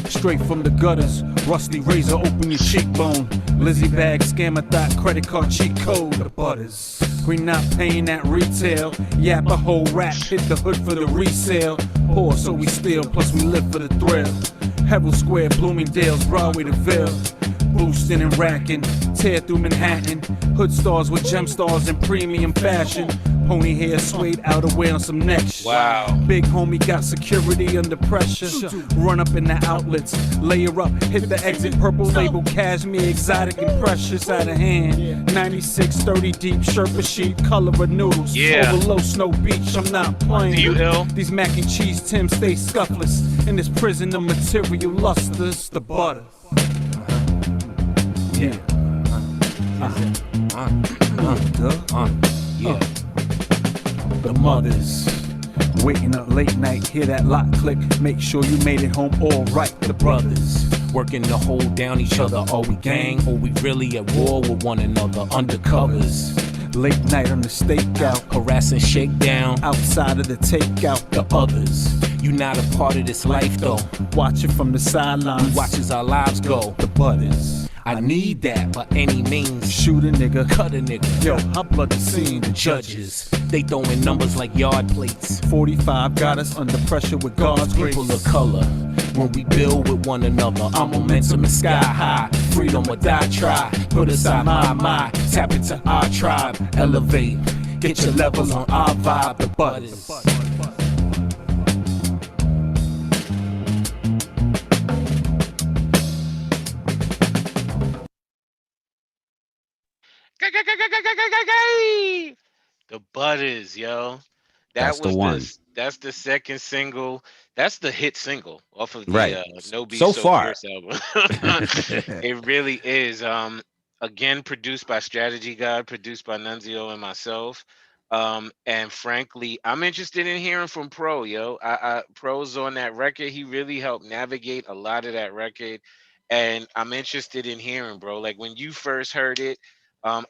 Straight from the gutters, rusty razor, open your cheekbone. Lizzie bag, scammer thought, credit card cheat code. The butters. We not paying that retail. Yap a whole rap, hit the hood for the resale. Poor, so we steal, plus we live for the thrill. Hevel Square, Bloomingdale's, Broadway to Ville. Boosting and racking, tear through Manhattan. Hood stars with gem stars in premium fashion. Pony hair suede outerwear on some neck.
Wow.
Big homie got security under pressure. Run up in the outlets, layer up, hit the exit. Purple label, cashmere, exotic and precious out of hand. 96, 30 deep, Sherpa sheet, color of noodles. Over low snow beach, I'm not playing.
You ill?
These mac and cheese Tim stay scuffless. In this prison of material lusters, the butter. Yeah. The mothers waiting up late night, hear that lock click, make sure you made it home all right. The brothers
working to hold down each other. Are we gang or we really at war with one another? Undercovers.
Late night on the stakeout,
harassing shakedown
outside of the takeout.
The others, you not a part of this life though.
Watching from the sidelines,
we watch as our lives go.
The butters.
I need that by any means.
Shoot a nigga,
cut a nigga.
Yo, I blood the scene.
The judges, they throwing numbers like yard plates.
45 got us under pressure with God's grace.
People of color, when we build with one another, our momentum is sky high. Freedom or die try. Put aside my, tap into our tribe. Elevate, get your levels on our vibe. The butters.
The Butters, yo.
That's the one.
That's the second single. That's the hit single off of the
Right.
No Beef
So
So
far.
Fierce album. It really is. Again, produced by Strategy God, produced by Nunzio and myself. And frankly, I'm interested in hearing from Pro, yo. Pro's on that record. He really helped navigate a lot of that record. And I'm interested in hearing, bro. Like when you first heard it,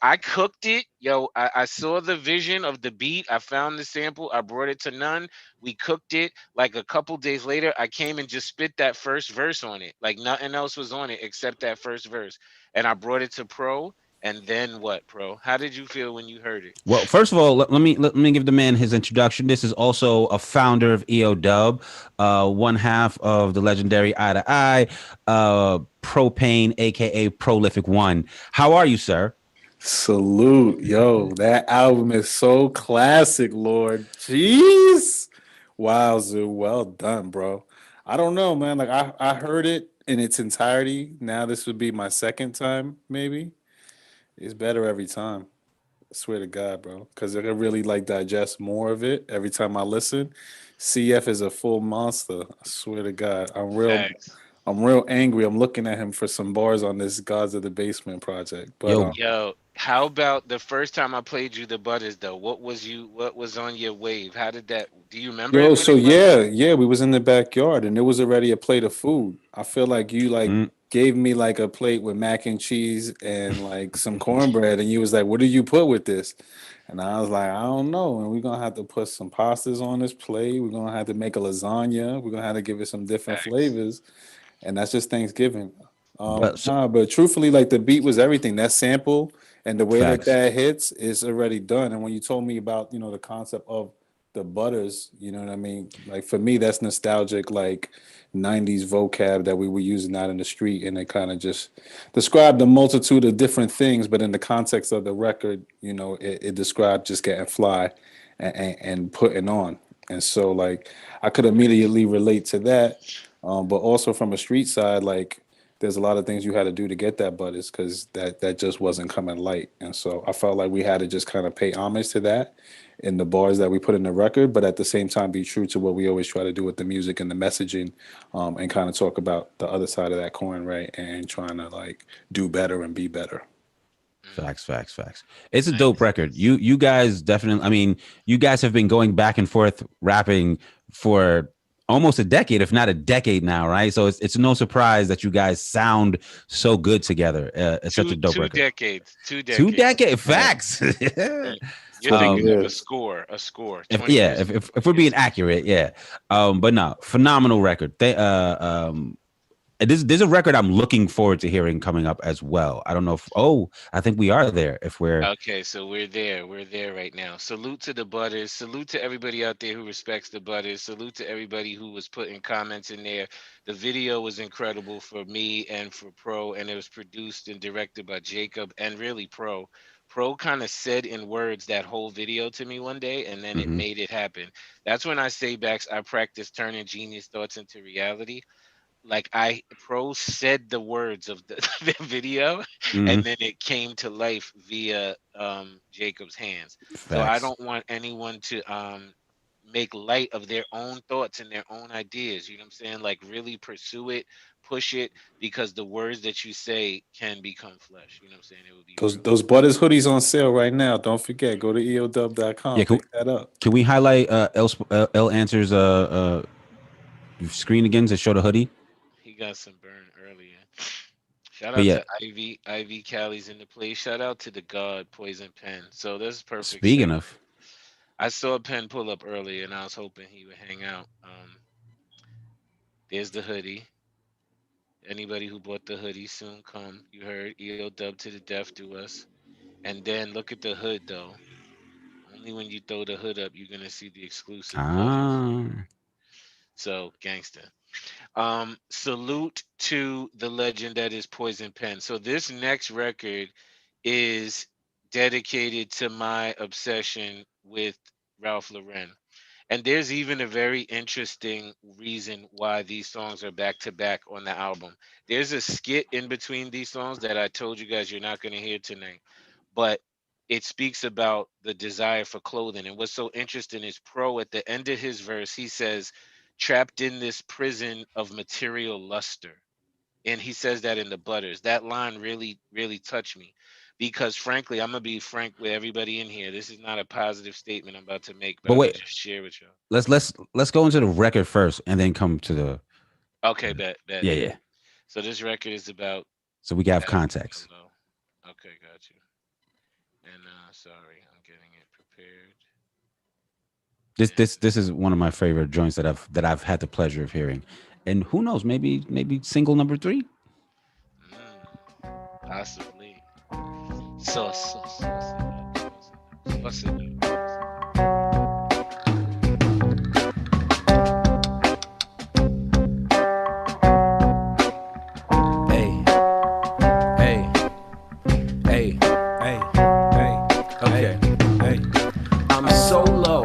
I cooked it, yo. I saw the vision of the beat. I found the sample. I brought it to None. We cooked it. Like a couple days later, I came and just spit that first verse on it. Like nothing else was on it except that first verse. And I brought it to Pro. And then what, Pro? How did you feel when you heard it?
Well, first of all, let me give the man his introduction. This is also a founder of EOW, one half of the legendary Eye to Eye, Propane, aka Prolific One. How are you, sir?
Salute, yo. That album is so classic, Lord. Jeez. Wow, Zoo. Well done, bro. I don't know, man. Like I heard it in its entirety. Now this would be my second time, maybe. It's better every time. I swear to God, bro. Because I can really like digest more of it every time I listen. CF is a full monster. I swear to God.
Facts.
I'm real angry. I'm looking at him for some bars on this Gods of the Basement project. But
Yo,
Yo, how about the first time I played you the Butters though? What was on your wave? How did that do you remember it
yo,
when
so
it was?
yeah, we was in the backyard and there was already a plate of food. I feel like you like
mm,
gave me like a plate with mac and cheese and like some cornbread and you was like, "What do you put with this?" And I was like, "I don't know." And we're gonna have to put some pastas on this plate. We're gonna have to make a lasagna. We're gonna have to give it some different
Facts.
flavors. And that's just Thanksgiving.
so,
Nah, but truthfully, like the beat was everything. That sample and the way that
facts.
that hits is already done. And when you told me about, the concept of the butters, you know what I mean? Like for me, that's nostalgic, like 90s vocab that we were using out in the street. And it kind of just described a multitude of different things. But in the context of the record, it described just getting fly and putting on. And so, like, I could immediately relate to that. But also from a street side, like there's a lot of things you had to do to get that butters because that just wasn't coming light. And so I felt like we had to just kind of pay homage to that in the bars that we put in the record, but at the same time be true to what we always try to do with the music and the messaging, and kind of talk about the other side of that coin, right? And trying to like do better and be better.
Mm,
Facts. It's a dope
nice.
record. You guys definitely. I mean, you guys have been going back and forth rapping for almost a decade, if not a decade now, right? So it's no surprise that you guys sound so good together. It's such
Two
a dope
two
record.
decades. Two
Two
decades.
decade
Right.
facts.
Mm. You're
20
thinking of a
years.
score. A score.
If
20
yeah,
years.
if we're being
Yes.
accurate, yeah. But no, phenomenal record. There's a record I'm looking forward to hearing coming up as well. I don't know if I think we are there. If we're
Okay, so we're there. We're there right now. Salute to the Butters. Salute to everybody out there who respects the Butters. Salute to everybody who was putting comments in there. The video was incredible for me and for Pro, and it was produced and directed by Jacob and really Pro. Pro kind of said in words that whole video to me one day, and then it
mhm,
made it happen. That's when I say, Bax, I practice turning genius thoughts into reality. Like I Pro said the words of the, the video and
mhm,
then it came to life via Jacob's hands. So I
facts.
don't want anyone to make light of their own thoughts and their own ideas. You know what I'm saying? Like really pursue it, push it, because the words that you say can become flesh. You know what I'm saying? It would be
Those
real.
those butters hoodies on sale right now. Don't forget, go to eodub.com,
Yeah,
pick that up.
can we highlight L Answer's screen again to show the hoodie?
He got some burn earlier. Shout
But
out
yeah,
to Ivy Callie's in the place. Shout out to the God Poison Pen. So this is perfect
speaking
segue.
of,
I saw Pen pull up earlier, and I was hoping he would hang out. There's the hoodie. Anybody who bought the hoodie soon come. You heard EOW to the death do us. And then look at the hood though. Only when you throw the hood up, you're gonna see the exclusive cover.
ah,
So gangster. Salute to the legend that is Poison Pen. So this next record is dedicated to my obsession with Ralph Lauren. And there's even a very interesting reason why these songs are back to back on the album. There's a skit in between these songs that I told you guys you're not going to hear tonight. but it speaks about the desire for clothing. And what's so interesting is Pro at the end of his verse, he says, trapped in this prison of material luster. And he says that in the Butters. That line really, really touched me because, frankly, I'm gonna be frank with everybody in here. This is not a positive statement I'm about to make, but
But
I'm gonna
wait,
just share with y'all.
let's go into the record first, and then come to the
Okay, bet.
yeah.
So this record is about
So we can have
having
context.
a low. Okay, got you. And sorry, I'm getting it prepared.
This is one of my favorite joints that I've had the pleasure of hearing, and who knows, maybe single number 3.
Possibly. Sauce it up.
I'm solo.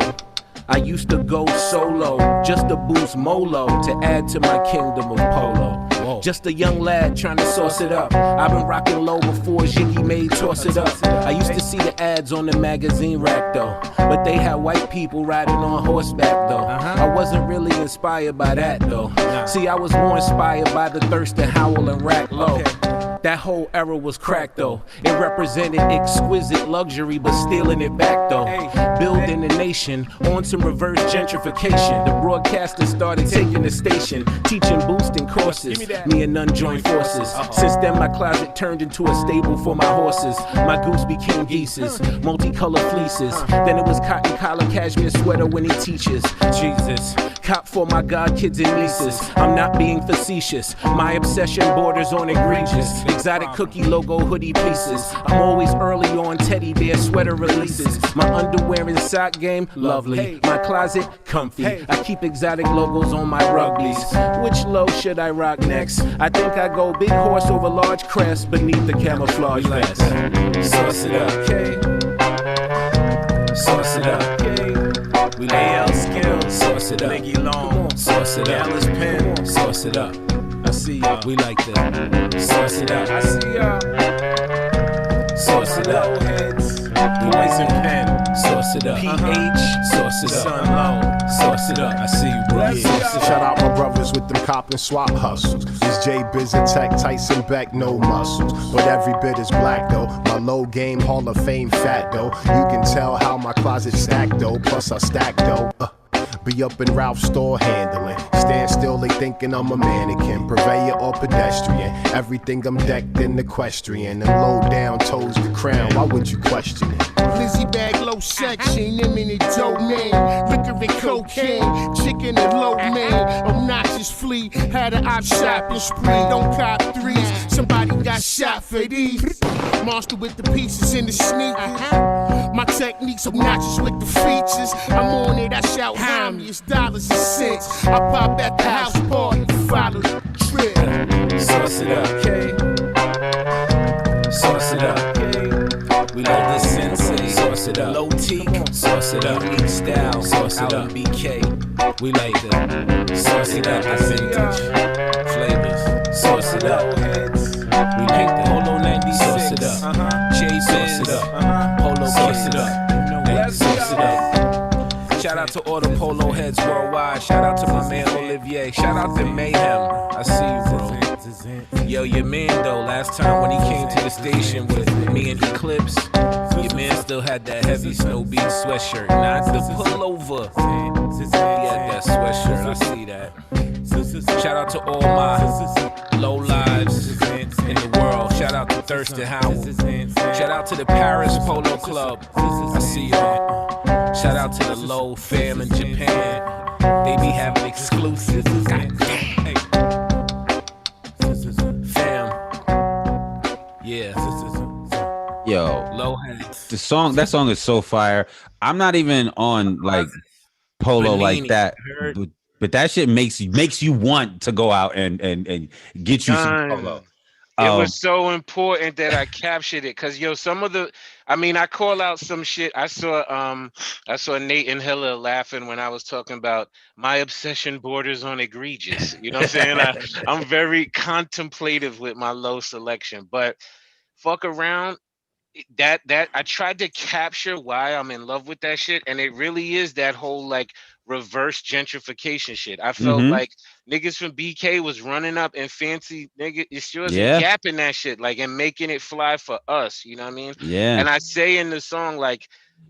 I used to go solo just to boost Molo to add to my kingdom of polo. Just a young lad trying to sauce it up. I've been rocking low before Jiggy made Toss It Up. I used to see the ads on the magazine rack though, but they had white people riding on horseback though. I wasn't really inspired by that though. See, I was more inspired by the thirst to howl and rack low. That whole era was crack though. It represented exquisite luxury, but stealing it back though. Building a nation on some reverse gentrification. The broadcasters started taking the station, teaching boosting courses. Me and none joined forces. Since then my closet turned into a stable for my horses. My goose became geeses, multicolored fleeces. Then it was cotton collar cashmere sweater when he teaches. Jesus, cop for my god kids and nieces. I'm not being facetious. My obsession borders on egregious. Exotic cookie logo hoodie pieces. I'm always early on teddy bear sweater releases. My underwear and sock game, lovely. My closet, comfy. I keep exotic logos on my rugbies. Which low should I rock next? I think I go big horse over large crest beneath the camouflage vest. Sauce it up, okay? Sauce it up, okay? We AL skills, sauce it up. Niggy long, sauce it up. Dallas pen, sauce it up. I see y'all. We like that. Sauce it up. I see y'all. Sauce it up. Heads. Boys and pen. Sauce it up. PH. Sauce it up. Sun low. Sauce it up. I see you, bro. Yeah.
Shout out my brothers with them cop and swap hustles. It's J Biz and Tech, Tyson Beck, no muscles. But every bit is black though. My low game, Hall of Fame fat though. You can tell how my closet stacked though. Plus I stack though. Be up in Ralph's store handling. Stand still, they thinking I'm a mannequin. Purveyor or pedestrian. Everything I'm decked in equestrian. And low down toes the crown. Why would you question it?
Lizzie bag, low section, eminent domain. Liquor and cocaine, chicken and low man. Obnoxious flea, had an op shopping spree. Don't cop threes, somebody got shot for these. Monster with the pieces in the sneakers. My technique's obnoxious with the features. I'm on it, I shout homie, it's dollars and cents. I pop at the house party, follow the trip.
Sauce it up, okay? Sauce it up, okay? We love the sensei, sauce it up. Low teak, sauce it up. Unique style, sauce it up. BK, we like the sauce it up. Vintage flavors, sauce it up. We like the Polo 96, sauce it up. J sauce it up. Polo sauce it up. Hey, sauce it up. Shout out to all the polo heads worldwide. Shout out to my man Olivier. Shout out to Mayhem. I see you, bro. Yo, your man though, last time when he came to the station with me and Eclipse, your man still had that heavy snow beat sweatshirt, not the pullover. He had that sweatshirt, I see that. Shout out to all my low lives in the world. Shout out to Thurston Howell. Shout out to the Paris Polo Club. I see y'all. Shout out to the Low fam in Japan. They be having exclusives. God damn. Fam. Yeah.
Yo,
Low hats.
that song is so fire. I'm not even on like polo like that, but that shit makes you want to go out and get you some polo.
It was so important that I captured it because some of the, I call out some shit. I saw Nate and Hilla laughing when I was talking about my obsession borders on egregious. You know what I'm saying? I'm very contemplative with my low selection, but fuck around that I tried to capture why I'm in love with that shit, and it really is that whole like reverse gentrification shit. I felt
Mm-hmm.
like niggas from BK was running up and fancy nigga it's yours and
Yeah.
yapping that shit like and making it fly for us. You know what I mean?
Yeah.
And I say in the song like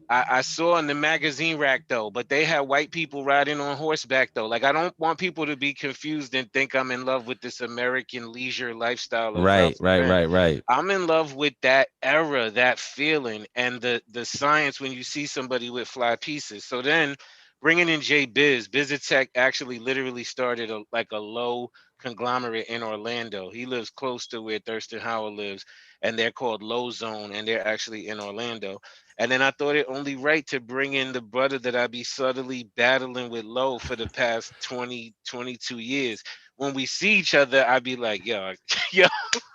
I saw in the magazine rack though, but they had white people riding on horseback though. Like I don't want people to be confused and think I'm in love with this American leisure lifestyle of
Right.
Ralph
Right.
Lauren.
Right. Right.
I'm in love with that era, that feeling, and the science when you see somebody with fly pieces. So then, bringing in J Biz, Bizatech actually literally started like a low conglomerate in Orlando. He lives close to where Thurston Howell lives, and they're called Low Zone, and they're actually in Orlando. And then I thought it only right to bring in the brother that I be subtly battling with Low for the past 20, 22 years. When we see each other, I be like, yo, yo,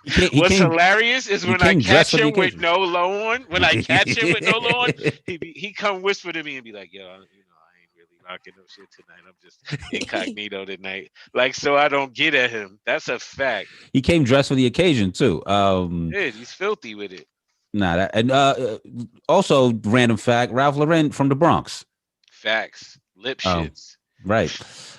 He came. He
what's
came.
hilarious is
He
when I
came dressed
catch
for the
him with
occasion.
no low on. When I catch him with no low on, he come whisper to me and be like, "Yo, I ain't really locking up shit tonight. I'm just incognito tonight." Like, so I don't get at him. That's a fact.
He came dressed for the occasion too.
Yeah, he's filthy with it.
Nah, that, and also random fact: Ralph Lauren from the Bronx.
Facts. Lip
Oh,
shits.
right.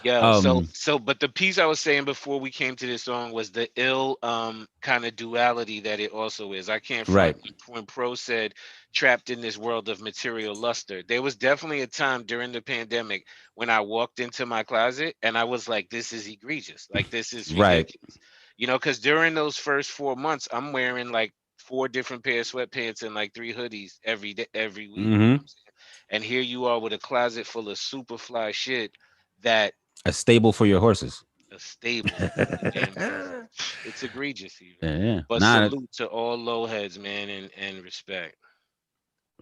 Yo, so
Um,
so but the piece I was saying before we came to this song was the ill kind of duality that it also is. I can't
right.
front when Pro said trapped in this world of material luster. There was definitely a time during the pandemic when I walked into my closet and I was like, this is egregious. Like this is
Right.
ridiculous. Because during those first 4 months, I'm wearing like four different pair of sweatpants and like three hoodies every day, every week. You know what
Mm-hmm.
I'm saying? And here you are with a closet full of super fly shit that
A stable for your horses.
a stable for the damn horses. It's egregious even.
Yeah.
But
Nah,
salute to all low heads, man, and respect.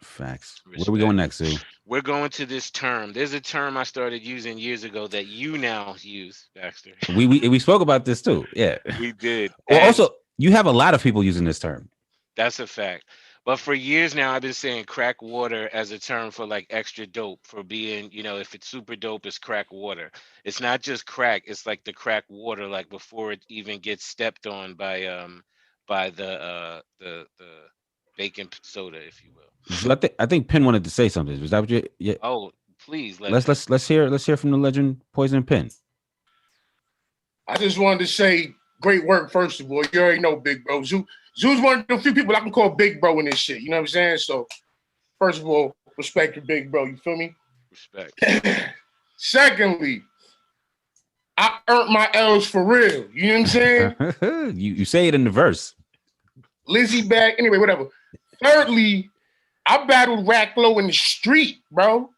facts. Where are we going
Respect.
next, Sue?
We're going to this term. There's a term I started using years ago that you now use, Baxter.
We spoke about this too. Yeah.
We did.
Well,
And
also, you have a lot of people using this term.
that's a fact. But for years now, I've been saying crack water as a term for like extra dope, for being, if it's super dope, it's crack water. It's not just crack, it's like the crack water, like before it even gets stepped on by the baking soda, if you will.
So I think Penn wanted to say something. Was that what you? Yeah.
Oh, please let
Let's
Penn.
let's hear from the legend Poison Penn.
I just wanted to say great work, first of all. You already know Big Bro. Zoo's one of the few people I can call Big Bro in this shit. You know what I'm saying? So, first of all, respect to Big Bro. You feel me?
Respect.
Secondly, I earned my L's for real. You know what I'm saying?
you say it in the verse.
Lizzie back. Anyway, whatever. Thirdly, I battled Rack Low in the street, bro.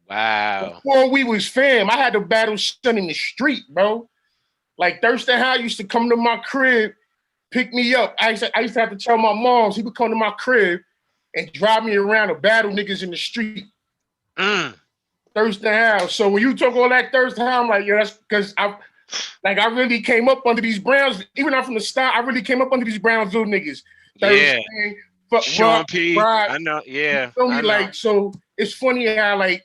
Wow.
Before we was fam, I had to battle son in the street, bro. Like Thurston Howell used to come to my crib, pick me up. I used to have to tell my moms he would come to my crib and drive me around to battle niggas in the street. Thurston Howell. So when you talk all that Thurston Howell, I'm like, yeah, that's because I really came up under these Browns. Even though I'm from the start, I really came up under these Brownsville niggas.
Yeah.
Thurston,
Sean P.
Rod,
I know. Yeah.
you feel me?
I know.
Like, so it's funny how like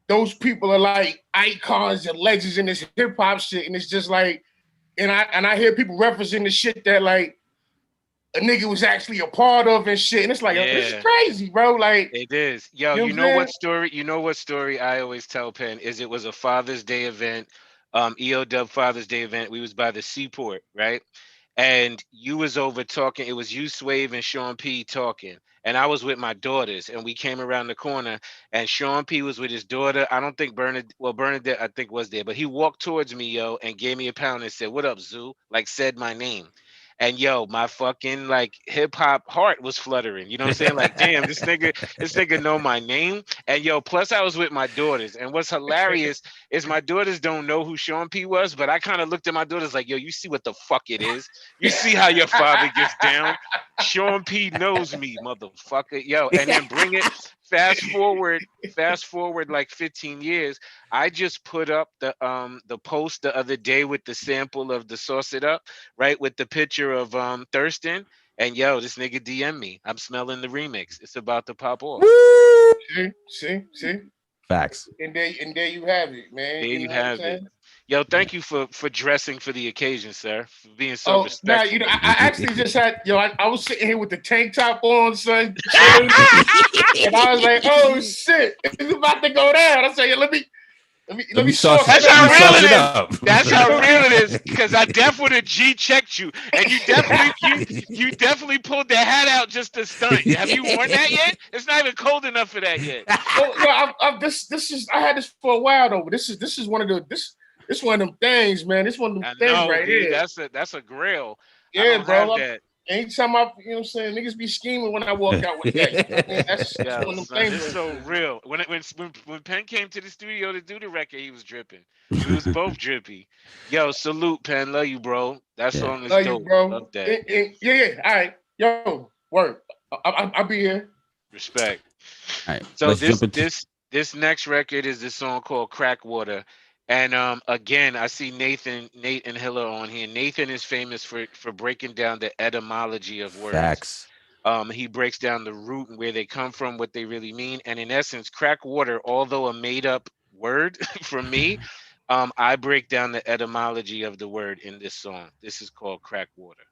those people are like icons and legends in this hip hop shit, and it's just like, and I hear people referencing the shit that like a nigga was actually a part of and shit, and it's like, this is crazy, bro. Like,
it is. Yo,
you know what
story? You know what story I always tell Penn is it was a Father's Day event, EOW Father's Day event. We was by the seaport, right? And you was over talking. It was you, Swave, and Sean P talking. And I was with my daughters, and we came around the corner, and Sean P was with his daughter. I don't think Bernadette, I think, was there, but he walked towards me, yo, and gave me a pound and said, "What up, Zoo?" Like said my name. And yo, my fucking like hip hop heart was fluttering. You know what I'm saying? Like, damn, this nigga know my name. And yo, plus I was with my daughters. And what's hilarious is my daughters don't know who Sean P was, but I kind of looked at my daughters like, yo, you see what the fuck it is? You see how your father gets down? Sean P knows me, motherfucker. Yo, and then bring it fast forward like 15 years. I just put up the post the other day with the sample of the Sauce It Up, right? With the picture of Thurston. And yo, this nigga DM me. I'm smelling the remix. It's about to pop off.
see.
Facts.
And there you have it, man.
There you have it. Yo, thank you for dressing for the occasion, sir. For being so
Nah,
respectful.
I actually just had, I was sitting here with the tank top on, son, chilling, and I was like, oh shit, it's about to go down. I said, yeah, let me sauce
That's
it
how
up.
real it is. That's how real it is. Because I definitely would have G checked you, and you definitely pulled the hat out just to stunt. Have you worn that yet? It's not even cold enough for that yet.
Well, no, this is I had this for a while though. But this is one of the this one of them things, man. This one of them
I
things
know,
right
dude.
here.
That's a grill. I
Yeah,
don't
bro.
have that.
Anytime I, you know what I'm saying, niggas be scheming when I walk out with that. You know what I mean? That's
Yeah,
one of them
son,
things.
it's so real. When Penn came to the studio to do the record, he was dripping. We was both drippy. Yo, salute, Penn. Love you, bro. That song is
Love
dope.
you, bro.
Love that.
Yeah. All right. Yo, work. I'll be here.
Respect.
All right.
So
Let's jump into
this next record is this song called Crack Water. And again, I see Nate and Hiller on here. Nathan is famous for breaking down the etymology of words.
facts.
He breaks down the root and where they come from, what they really mean. And in essence, crack water, although a made up word for me, I break down the etymology of the word in this song. This is called Crack Water.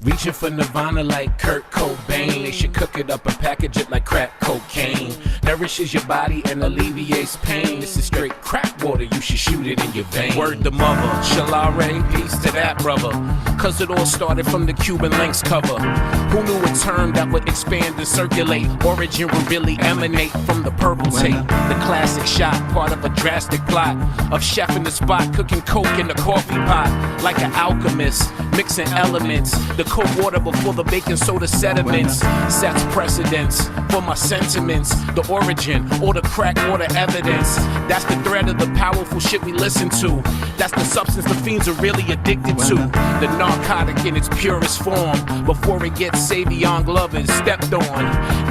Reaching for Nirvana like Kurt Cobain. They should cook it up and package it like crack cocaine. Nourishes your body and alleviates pain. This is straight crack water, you should shoot it in your vein. Word to mother, Shalare, peace to that brother. Cause it all started from the Cuban Links cover. Who knew a term that would expand and circulate? Origin would really emanate from the purple tape. The classic shot, part of a drastic plot of chef in the spot, cooking coke in the coffee pot. Like an alchemist, mixing elements. The cold water before the baking soda sediments sets precedence for my sentiments. The origin or the crack water evidence. That's the thread of the powerful shit we listen to. That's the substance the fiends are really addicted to. The narcotic in its purest form. Before it gets Savion Glover stepped on.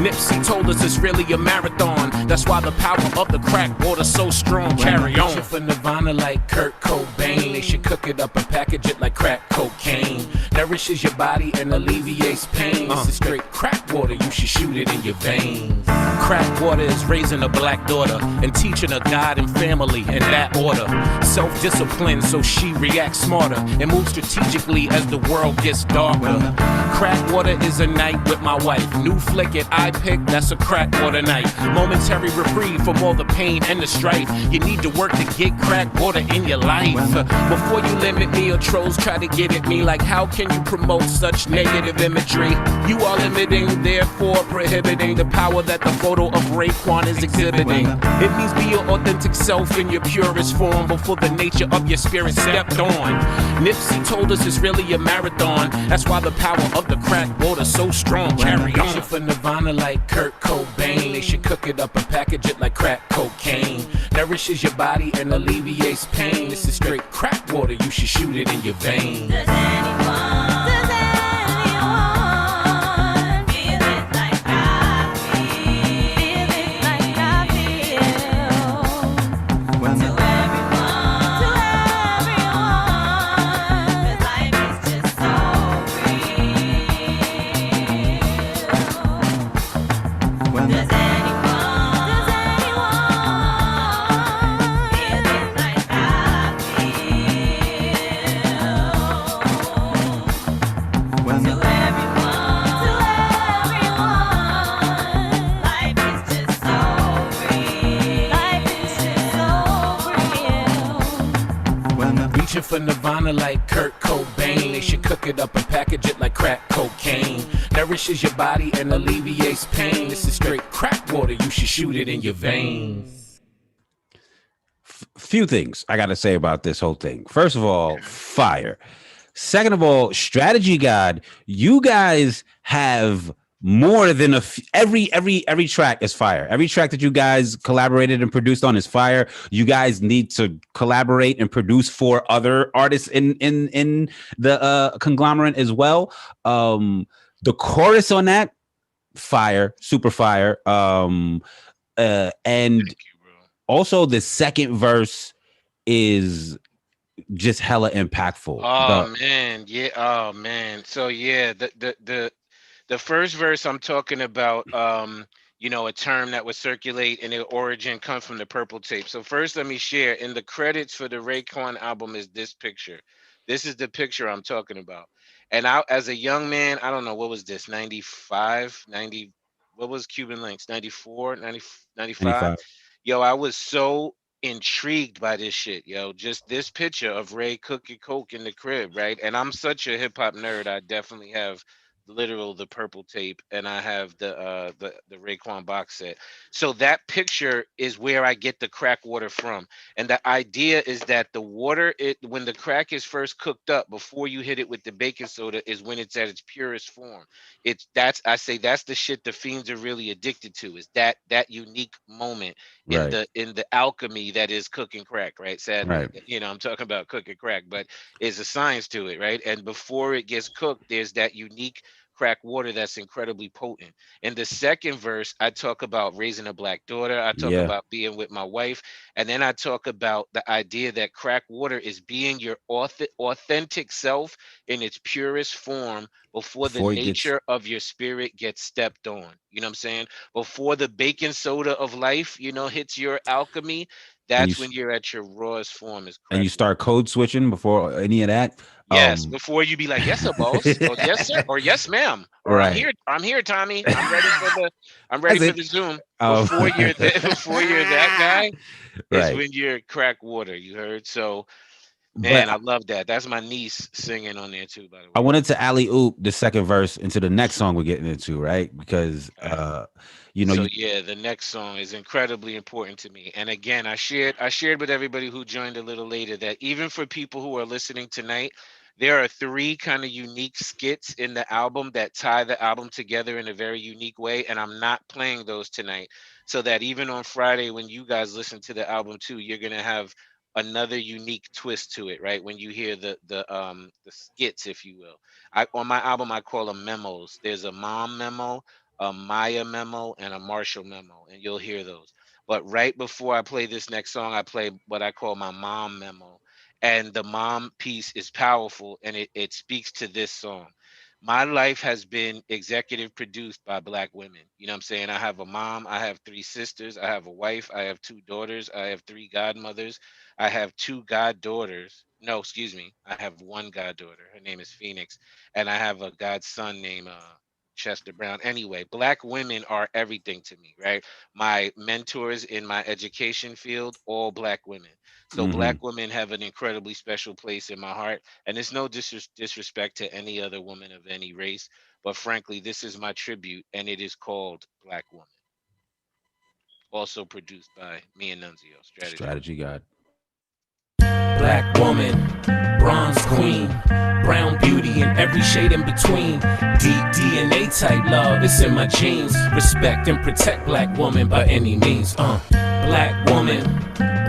Nipsey told us it's really a marathon. That's why the power of the crack water's so strong. Carry on. For Nirvana like Kurt Cobain. They should cook it up and package it like crack cocaine. Nourishes your body and alleviates pain. This is straight crack water, you should shoot it in your veins. Crack water is raising a black daughter and teaching her God and family in that order. Self-discipline so she reacts smarter and moves strategically as the world gets darker. Crack water is a night with my wife. New flick at I pick, that's a crack water night. Momentary reprieve from all the pain and the strife. You need to work to get crack water in your life. Before you limit me or trolls try to get at me like how can you promote such negative imagery? You are limiting, therefore prohibiting the power that the photo of Raekwon is exhibiting. It means be your authentic self in your purest form before the nature of your spirit stepped on. Nipsey told us it's really a marathon. That's why the power of the crack water's so strong. Carry on. For Nirvana like Kurt Cobain. They should cook it up and package it like crack cocaine. Nourishes your body and alleviates pain. This is straight crack water, you should shoot it in your veins.
Does anyone feel it like I feel? Feel it like I feel? To everyone, 'cause life is just so real. Does anyone feel it like I feel? To everyone, life is just so real. Life is just so real.
Reaching for Nirvana like Kurt Cobain. They should cook it up and package it like crack cocaine. Nourishes your body and alleviates pain. This is straight crack water, you should shoot it in your veins.
Few things I got to say about this whole thing. First of all, fire. Second of all, Strategy God, you guys have more than every track is fire. Every track that you guys collaborated and produced on is fire. You guys need to collaborate and produce for other artists in the conglomerate as well. The chorus on that, fire, super fire. And also the second verse is just hella impactful.
Man, yeah. Oh man. So yeah, the first verse I'm talking about, a term that would circulate and the origin comes from the purple tape. So first, let me share in the credits for the Raekwon album is this picture. This is the picture I'm talking about. And I, as a young man, I don't know, what was this, 95, 90, what was Cuban Links, 94, 90, 95?
95.
Yo, I was so intrigued by this shit, yo. Just this picture of Ray cooking coke in the crib, right? And I'm such a hip hop nerd. I definitely have literal the purple tape, and I have the Raekwon box set. So that picture is where I get the crack water from. And the idea is that the water, when the crack is first cooked up before you hit it with the baking soda, is when it's at its purest form. I say that's the shit the fiends are really addicted to, is that unique moment in
Right.
the alchemy that is cooking crack, right? Sadly,
Right.
I'm talking about cooking crack, but there's a science to it, right? And before it gets cooked, there's that unique crack water that's incredibly potent. In the second verse, I talk about raising a black daughter. I talk
Yeah.
about being with my wife. And then I talk about the idea that crack water is being your authentic self in its purest form before the
Before it gets-
nature of your spirit gets stepped on. You know what I'm saying? Before the baking soda of life, hits your alchemy, that's when you're at your rawest form is crack
And you
water.
start code switching before any of that.
Yes, before you be like, yes, sir, boss, or yes, sir, or yes, ma'am, or
Right.
I'm here, Tommy. I'm ready for
That's
the
it.
Zoom.
Oh.
Before you're that guy, is
Right.
when you're crack water. You heard? So,
But
man, I love that. That's my niece singing on there too, by the way.
I wanted to alley oop the second verse into the next song we're getting into, right? Because
So yeah, the next song is incredibly important to me. And again, I shared with everybody who joined a little later that even for people who are listening tonight, there are 3 kind of unique skits in the album that tie the album together in a very unique way, and I'm not playing those tonight. So that even on Friday when you guys listen to the album too, you're going to have another unique twist to it, right? When you hear the skits, if you will. On my album I call them memos. There's a mom memo, a Maya memo, and a Marshall memo, and you'll hear those. But right before I play this next song, I play what I call my mom memo. And the mom piece is powerful, and it speaks to this song. My life has been executive produced by Black women. You know what I'm saying? I have a mom, I have 3 sisters, I have a wife, I have 2 daughters, I have 3 godmothers, I have 2 goddaughters. No, excuse me. I have 1 goddaughter. Her name is Phoenix. And I have a godson named Chester Brown. Anyway, Black women are everything to me, right? My mentors in my education field, all Black women. So Black women have an incredibly special place in my heart. And it's no disrespect to any other woman of any race. But frankly, this is my tribute, and it is called Black Woman. Also produced by me and Nunzio.
Strategy God.
Black woman, bronze queen, brown beauty in every shade in between. Deep DNA type love, it's in my genes. Respect and protect black woman by any means. Black woman,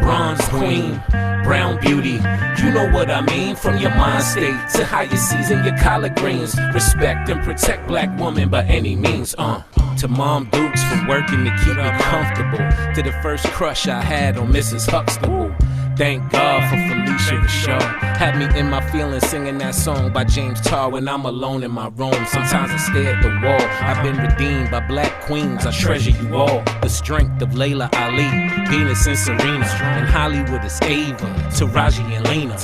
bronze queen, brown beauty. You know what I mean? From your mind state to how you season your collard greens. Respect and protect black woman by any means. To Mom Dukes for working to keep me comfortable. To the first crush I had on Mrs. Huxtable. Thank God for Felicia Rashad. Had me in my feelings singing that song by James Tarr when I'm alone in my room. Sometimes I stare at the wall. I've been redeemed by black queens. I treasure you all. The strength of Layla Ali, Venus and Serena. In Hollywood is Ava, Taraji and Lena.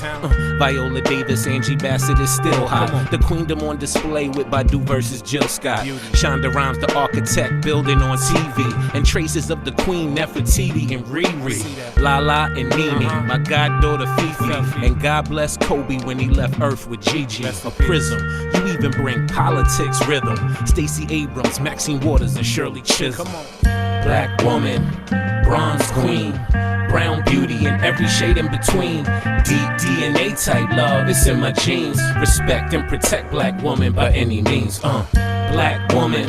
Viola Davis, Angie Bassett is still hot. The queendom on display with Badu versus Jill Scott. Shonda Rhimes, the architect, building on TV. And traces of the queen, Nefertiti and Riri. Lala and Nene. My goddaughter Fifi, and God bless Kobe when he left Earth with Gigi. A prism, you even bring politics rhythm. Stacey Abrams, Maxine Waters, and Shirley Chisholm. Black woman, bronze queen, brown beauty in every shade in between. Deep DNA type love, it's in my genes. Respect and protect black woman by any means. Black woman,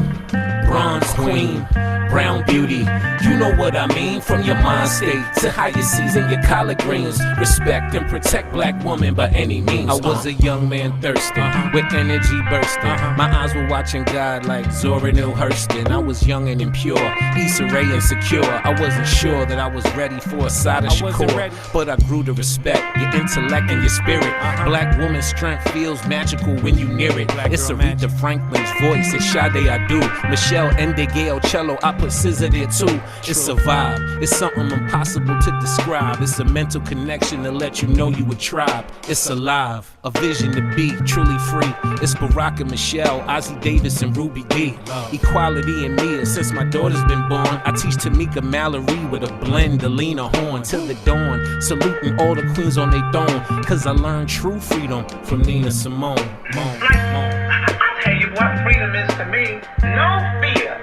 bronze queen, brown beauty. You know what I mean? From your mind state to how you season your collard greens. Respect and protect black woman by any means. I was a young man thirsty, with energy bursting. My eyes were watching God like Zora Neale Hurston. I was young and impure, Issa Rae insecure. I wasn't sure that I was ready for a side of Shakur, but I grew to respect your intellect and your spirit. Black woman's strength feels magical when you near it. It's Aretha Franklin's voice, it's Sade Adu, Michelle Michelle and De Gale cello. I put scissor there too. It's a vibe. It's something impossible to describe. It's a mental connection to let you know you a tribe. It's alive. A vision to be truly free. It's Barack and Michelle, Ozzie Davis and Ruby D. Equality in me since my daughter's been born. I teach Tamika Mallory with a blend of Lena Horne till the dawn. Saluting all the queens on their throne. Cause I learned true freedom from Nina Simone.
I tell you what freedom is to me. No fear.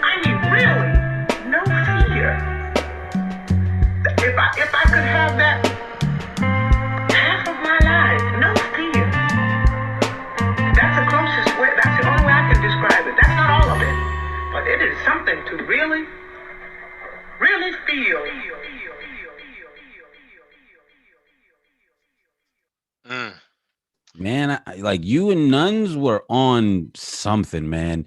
I mean, really, no fear. If I could have that half of my life, no fear. That's the closest way. That's the only way I can describe it. That's not all of it, but it is something to really, really feel.
Man, like you and Nuns were on something, man.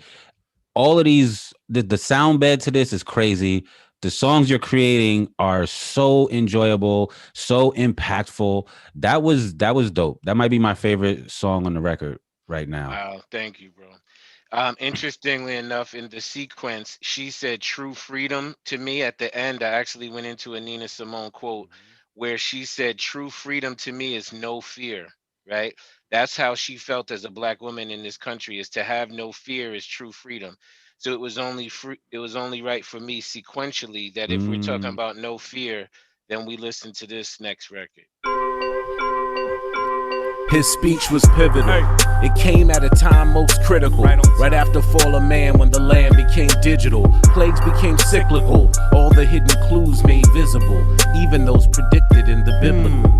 All of these, the sound bed to this is crazy. The songs you're creating are so enjoyable, so impactful. That was dope. That might be my favorite song on the record right now.
Wow, thank you, bro. Interestingly enough, in the sequence, she said true freedom to me at the end. I actually went into a Nina Simone quote where she said, true freedom to me is no fear, right? That's how she felt as a black woman in this country, is to have no fear is true freedom. So it was only right for me sequentially that if we're talking
Mm.
about no fear, then we listen to this next record.
His speech was pivotal. It came at a time most critical. Right after fall of man, when the land became digital. Plagues became cyclical. All the hidden clues made visible, even those predicted in the biblical.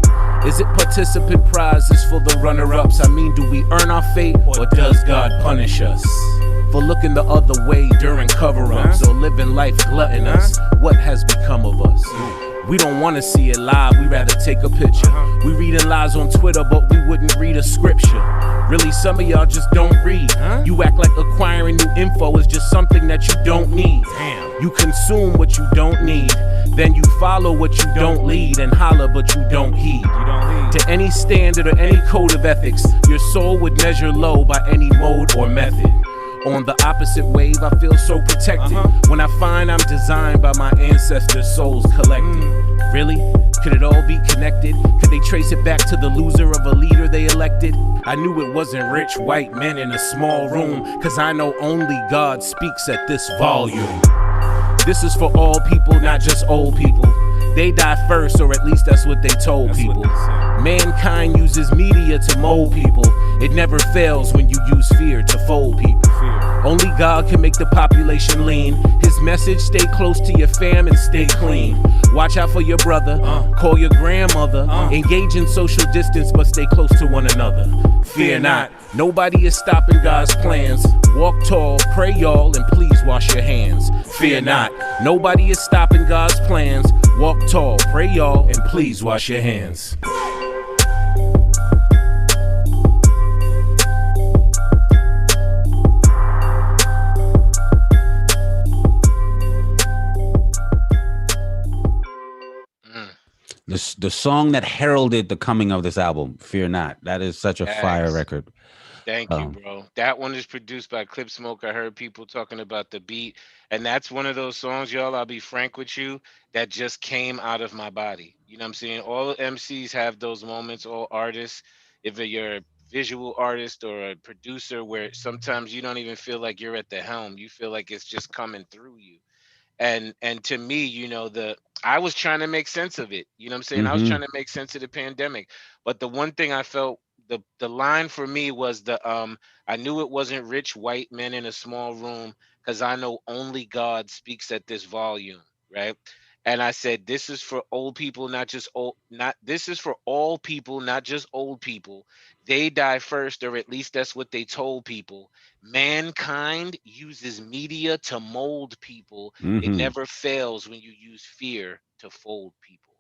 Is it participant prizes for the runner-ups? I mean, do we earn our fate, or does God punish us for looking the other way during cover-ups, or living life gluttonous? What has become of us? We don't want to see it live, we rather take a picture. We reading lies on Twitter, but we wouldn't read a scripture. Really, some of y'all just don't read. You act like acquiring new info is just something that you don't need. You consume what you don't need, then you follow what you don't lead, and holler but you don't heed. To any standard or any code of ethics, your soul would measure low by any mode or method. On the opposite wave, I feel so protected when I find I'm designed by my ancestors' souls collected. Really? Could it all be connected? Could they trace it back to the loser of a leader they elected? I knew it wasn't rich white men in a small room, cause I know only God speaks at this volume. This is for all people, not just old people. They die first, or at least that's what they told people. Mankind uses media to mold people. It never fails when you use fear to fold people. Only God can make the population lean. His message, stay close to your fam and stay clean. Watch out for your brother, call your grandmother. Engage in social distance, but stay close to one another. Fear not, nobody is stopping God's plans. Walk tall, pray y'all, and please wash your hands. Fear not, nobody is stopping God's plans. Walk tall, pray y'all, and please wash your hands.
The song that heralded the coming of this album, Fear Not. That is such a fire
Yes.
record.
Thank you, bro. That one is produced by Clip Smoke. I heard people talking about the beat, and that's one of those songs, y'all. I'll be frank with you, that just came out of my body. You know what I'm saying? All MCs have those moments, all artists. If you're a visual artist or a producer, where sometimes you don't even feel like you're at the helm, you feel like it's just coming through you. And to me, the I was trying to make sense of it. You know what I'm saying? I was
Mm-hmm.
trying to make sense of the pandemic. But the one thing I felt, the line for me was I knew it wasn't rich white men in a small room, because I know only God speaks at this volume, right? And I said, this is for old people, not just old, not this is for all people, not just old people. They die first, or at least that's what they told people. Mankind uses media to mold people. It
Mm-hmm.
never fails when you use fear to fold people.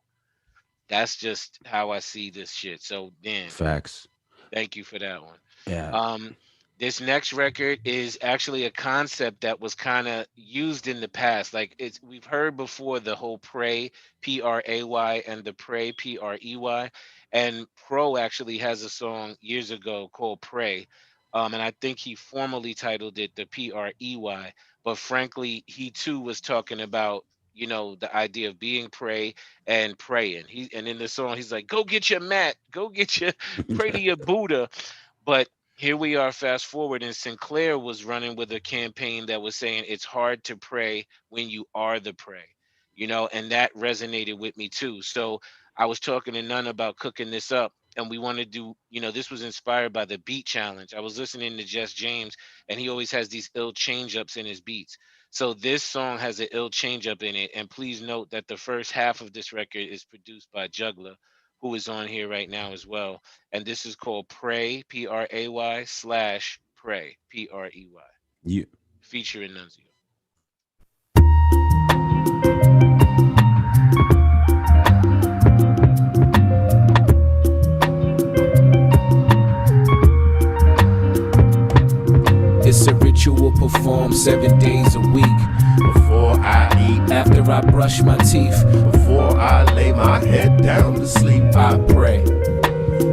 That's just how I see this shit. So, Dan,
Facts.
thank you for that one.
Yeah.
Um, this next record is actually a concept that was kind of used in the past. Like, we've heard before the whole pray, Pray, and the pray, Prey. And Pro actually has a song years ago called Pray. And I think he formally titled it the PREY. But frankly, he too was talking about, the idea of being prey and praying. And in the song, he's like, "Go get your mat, go get your pray to your Buddha." But here we are, fast forward, and Sinclair was running with a campaign that was saying it's hard to pray when you are the prey, and that resonated with me too. So I was talking to None about cooking this up, and we want to do, this was inspired by the beat challenge. I was listening to Jess James, and he always has these ill change ups in his beats. So this song has an ill change up in it. And please note that the first half of this record is produced by Juggler, who is on here right now as well. And this is called Pray, PRAY slash Pray, PREY,
You
featuring Nunzio.
It's a ritual performed 7 days a week.
Before I eat,
After I brush my teeth,
before I lay my head down to sleep,
I pray.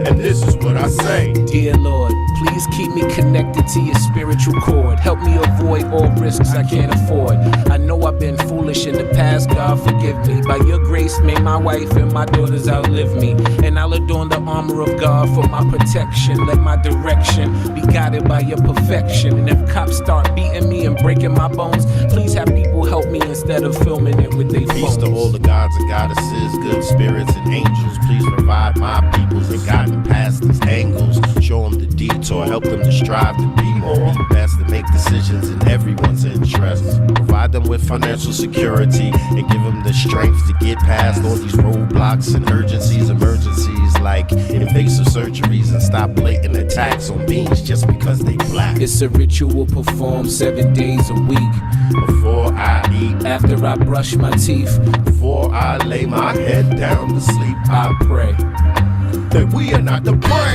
and this is what I say.
Dear Lord, please keep me connected to your spiritual cord. Help me avoid all risks I can't afford. I know I've been foolish in the past, God forgive me. By your grace, may my wife and my daughters outlive me. And I'll adorn the armor of God for my protection. Let my direction be guided by your perfection. And if cops start beating me and breaking my bones, please have people help me instead of filming it with their
Peace
phones.
to all the gods and goddesses, good spirits and angels. Please provide my peoples and guide them past these angles. Show them the detour, help them to strive to be more. Best to make decisions in everyone's interest. Provide them with financial security and give them the strength to get past all these roadblocks and urgencies, emergencies like invasive surgeries, and stop blatant attacks on beings just because they black.
It's a ritual performed 7 days a week.
Before I eat,
After I brush my teeth,
before I lay my head down to sleep,
I pray.
that we are not the prey.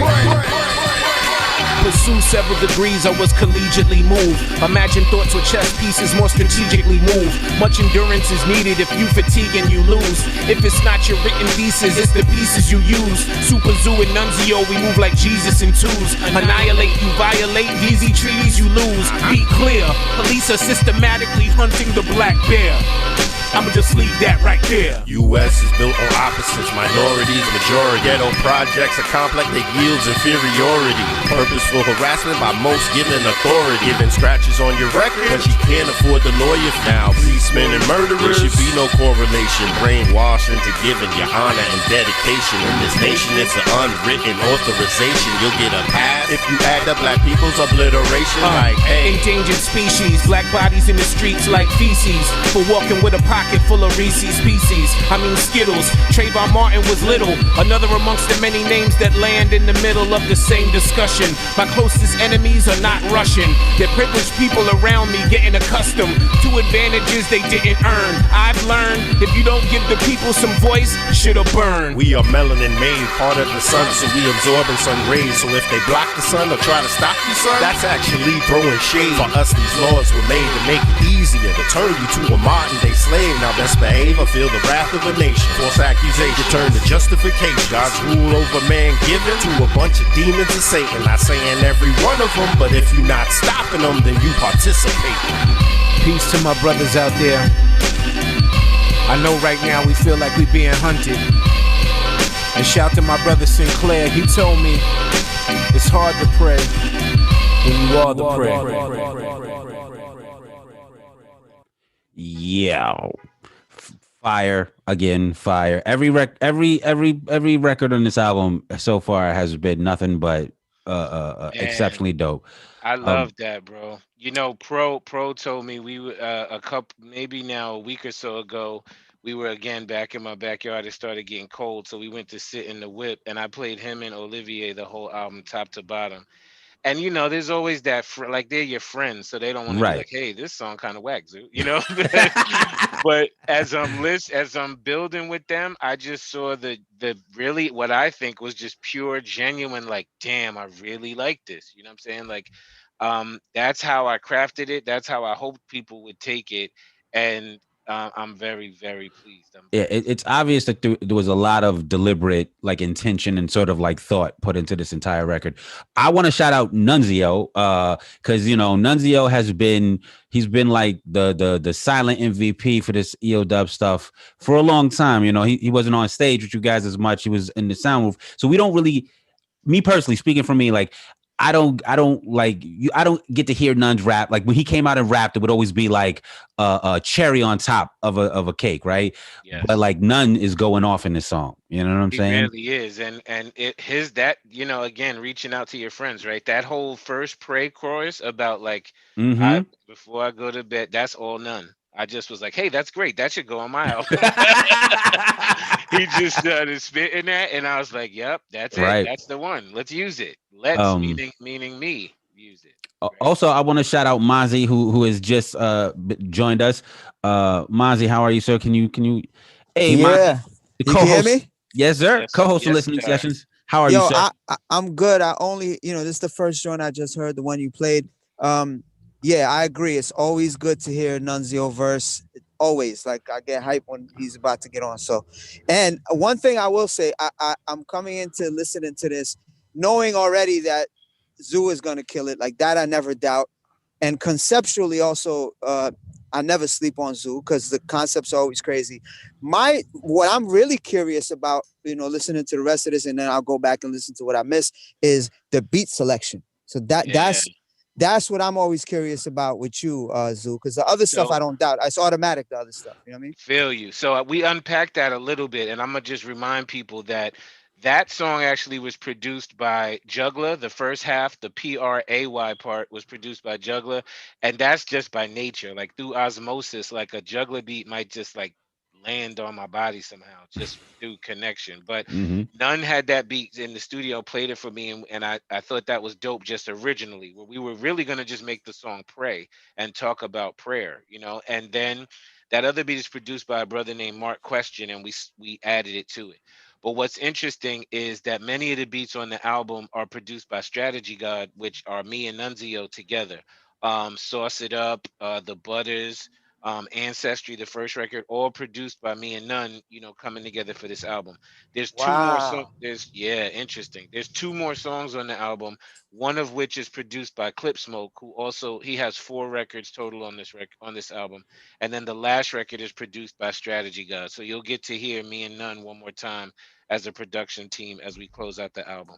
Pursue several degrees, I was collegiately moved. Imagine thoughts with chess pieces more strategically moved. Much endurance is needed if you fatigue and you lose. If it's not your written thesis, it's the pieces you use. Super Zoo and Nunzio, we move like Jesus in twos. Annihilate, you violate, easy treaties, you lose. Be clear, police are systematically hunting the black bear. I'ma just leave that right there.
U.S. is built on opposites, minorities, majority. Ghetto projects are complex that yields inferiority. Purposeful harassment by most given authority. Giving scratches on your record, but you can't afford the lawyer. Now, policemen and murderers, there should be no correlation. Brainwashed into giving your honor and dedication. In this nation, it's an unwritten authorization. You'll get a pass if you act up black people's obliteration. Like, hey,
Endangered species, black bodies in the streets like feces. For walking with a pocket full of Reese's Pieces. I mean Skittles. Trayvon Martin was little. Another amongst the many names that land in the middle of the same discussion. My closest enemies are not Russian. They're privileged people around me getting accustomed to advantages they didn't earn. I've learned if you don't give the people some voice, shit'll burn.
we are melanin made, part of the sun, so we absorbing sun rays. So if they block the sun or try to stop you, son, that's actually throwing shade. For us, these laws were made to make it easier to turn you to a modern day slave. Now best behave or feel the wrath of a nation. False accusation turn to justification. God's rule over man given to a bunch of demons and Satan. Not saying every one of them, but if you're not stopping them, then you participate.
Peace to my brothers out there. I know right now we feel like we being hunted. And shout to my brother Sinclair. He told me it's hard to pray when you are the prey.
Yeah. Fire again, fire. Every record on this album so far has been nothing but exceptionally dope.
I love that, bro. Pro told me we were a couple, maybe now a week or so ago. We were again back in my backyard. It started getting cold, so we went to sit in the whip, and I played him and Olivier the whole album, top to bottom. And there's always that like they're your friends, so they don't want to be
Right.
like, "Hey, this song kind of whack, Zoo," But as I'm building with them, I just saw the really what I think was just pure, genuine, like, damn, I really like this. You know what I'm saying? Like, that's how I crafted it. That's how I hoped people would take it. And I'm very, very pleased.
Yeah, it's obvious that there was a lot of deliberate like intention and sort of like thought put into this entire record. I want to shout out Nunzio, because Nunzio he's been like the silent MVP for this EOW stuff for a long time. He wasn't on stage with you guys as much. He was in the sound booth, so we don't really, me personally speaking, for me, like I don't like you. I don't get to hear Nun's rap. Like when he came out and rapped, it would always be like a cherry on top of a cake, right?
Yes.
But like Nun is going off in this song. You know what I'm
He
saying?
really is, and again, reaching out to your friends, right? That whole first pray chorus about like,
Mhm.
before I go to bed, that's all Nun. I just was like, hey, that's great. That should go on my album. He just started spitting that, and I was like, yep, that's it.
Right.
That's the one. Let's use it. Let's meaning me use it.
Also, I want to shout out Mozzie, who has just joined us. Mozzie, how are you, sir? Can you? Hey,
Yeah.
Mozzie, the
You can hear
co-host.
me?
Yes, sir.
Yes,
Co-host of
yes,
Listening
sir.
Sessions. How are you, sir?
I'm good. I only, this is the first joint I just heard, the one you played. Yeah, I agree. It's always good to hear Nunzio verse. Always, like I get hype when he's about to get on. So, and one thing I will say, I'm coming into listening to this, knowing already that Zoo is gonna kill it. Like that, I never doubt. And conceptually, also, I never sleep on Zoo because the concepts are always crazy. What I'm really curious about, listening to the rest of this, and then I'll go back and listen to what I missed, is the beat selection. So that's what I'm always curious about with you, Zoo, because the other stuff I don't doubt. It's automatic, the other stuff. You know what I mean?
Feel you. So we unpacked that a little bit, and I'm gonna just remind people that that song actually was produced by Juggler. The first half, the Pray part, was produced by Juggler, and that's just by nature, like through osmosis. Like a Juggler beat might just like land on my body somehow, just through connection. But None had that beat in the studio, played it for me, and I thought that was dope just originally, where we were really gonna just make the song Pray and talk about prayer, and then that other beat is produced by a brother named Mark Question, and we added it to it. But what's interesting is that many of the beats on the album are produced by Strategy God, which are me and Nunzio together. Sauce It Up, The Butters, Ancestry, the first record, all produced by me and Nun, coming together for this album. There's two more songs. Interesting. There's two more songs on the album, one of which is produced by Clip Smoke, who also, he has 4 records total on this album. And then the last record is produced by Strategy God. So you'll get to hear me and Nun one more time as a production team as we close out the album.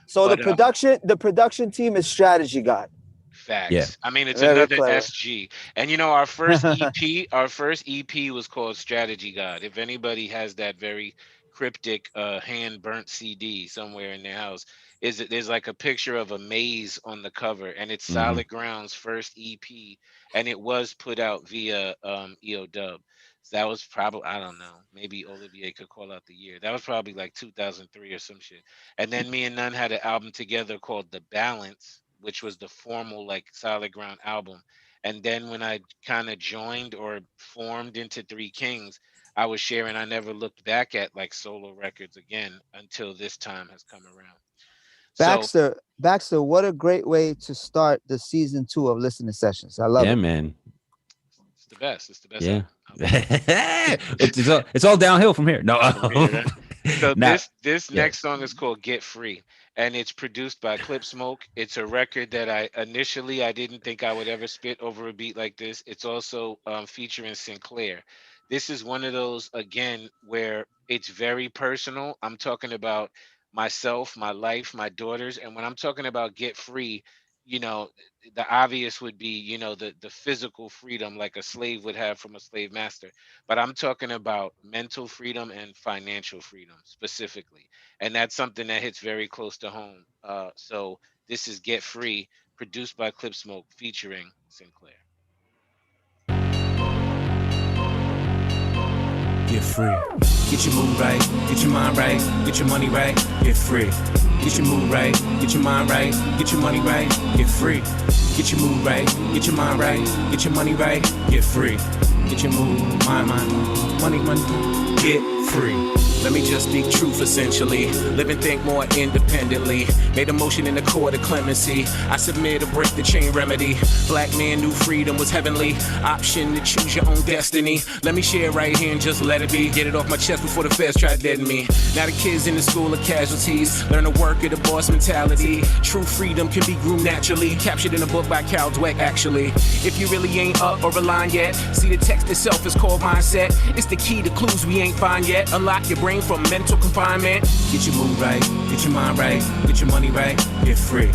So the production team is Strategy God.
Facts.
Yeah.
I mean, it's
Very
another
clever.
SG. And our first EP was called Strategy God. If anybody has that very cryptic hand burnt CD somewhere in their house, there's like a picture of a maze on the cover, and it's Solid Ground's first EP, and it was put out via EOW. So that was probably, I don't know, maybe Olivier could call out the year. That was probably like 2003 or some shit. And then me and Nun had an album together called The Balance, which was the formal like Solid Ground album. And then when I kind of joined or formed into Three Kings, I was sharing, I never looked back at like solo records again until this time has come around.
Baxter, what a great way to start the season 2 of Listening Sessions. I love it.
Yeah, man.
It's the best. It's the best.
Yeah. It's all downhill from here. No.
So
Nah.
this next song is called Get Free, and it's produced by Clip Smoke. It's a record that I didn't think I would ever spit over a beat like this. It's also featuring Sinclair. This is one of those, again, where it's very personal. I'm talking about myself, my life, my daughters. And when I'm talking about Get Free, the obvious would be, the physical freedom like a slave would have from a slave master. But I'm talking about mental freedom and financial freedom specifically. And that's something that hits very close to home. So this is Get Free, produced by Clip Smoke, featuring Sinclair.
Get free. Get your mood right, get your mind right, get your money right, get free. Get your mood right, get your mind right, get your money right, get free. Get your mood right, get your mind right, get your money right, get free. Get your mood, mind, money, get free. Let me just speak truth essentially. Live and think more independently. Made a motion in the court of clemency. I submit or break the chain remedy. Black man knew freedom was heavenly. Option to choose your own destiny. Let me share right here and just let it be. Get it off my chest before the feds try to deaden me. Now the kids in the school are casualties. Learn to work at the boss mentality. True freedom can be groomed naturally. Captured in a book by Cal Dweck actually. If you really ain't up or aligned yet, see the text itself is called mindset. It's the key to clues we ain't find yet. Unlock your brain from mental confinement. Get your mood right, get your mind right, get your money right, get free.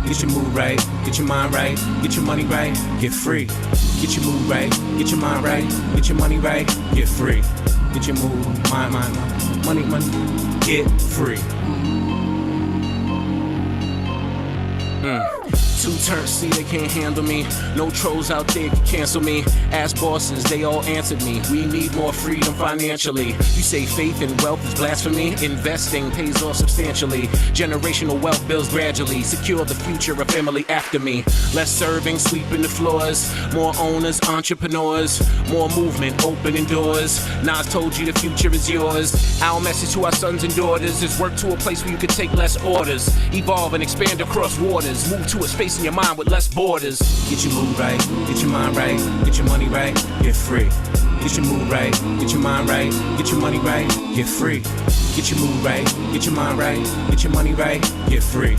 Get your mood right, get your mind right, get your money right, get free. Get your mood right, get your mind right, get your money right, get free. Get your mood, mind, money, get free. Two turns, see they can't handle me. No trolls out there can cancel me. Ask bosses, they all answered me. We need more freedom financially. You say faith and wealth is blasphemy. Investing pays off substantially. Generational wealth builds gradually. Secure the future of family after me. Less serving, sweeping the floors. More owners, entrepreneurs. More movement, opening doors. Nas told you the future is yours. Our message to our sons and daughters is work to a place where you can take less orders. Evolve and expand across waters. Move to a space in your mind with less borders. Get your mood right, get your mind right, get your money right, get free. Get your mood right, get your mind right, get your money right, get free. Get your mood right, get your mind right, get your money right, get free.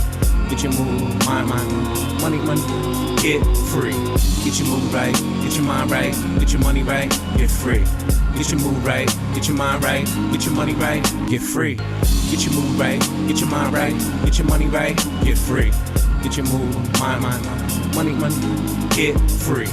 Get your mood, mind, money, get free. Get your mood right, get your mind right, get your money right, get free. Get your mood right, get your mind right, get your money right, get free. Get your mood right, get your mind right, get your money right, get free. Get your mood, mind, money, get free.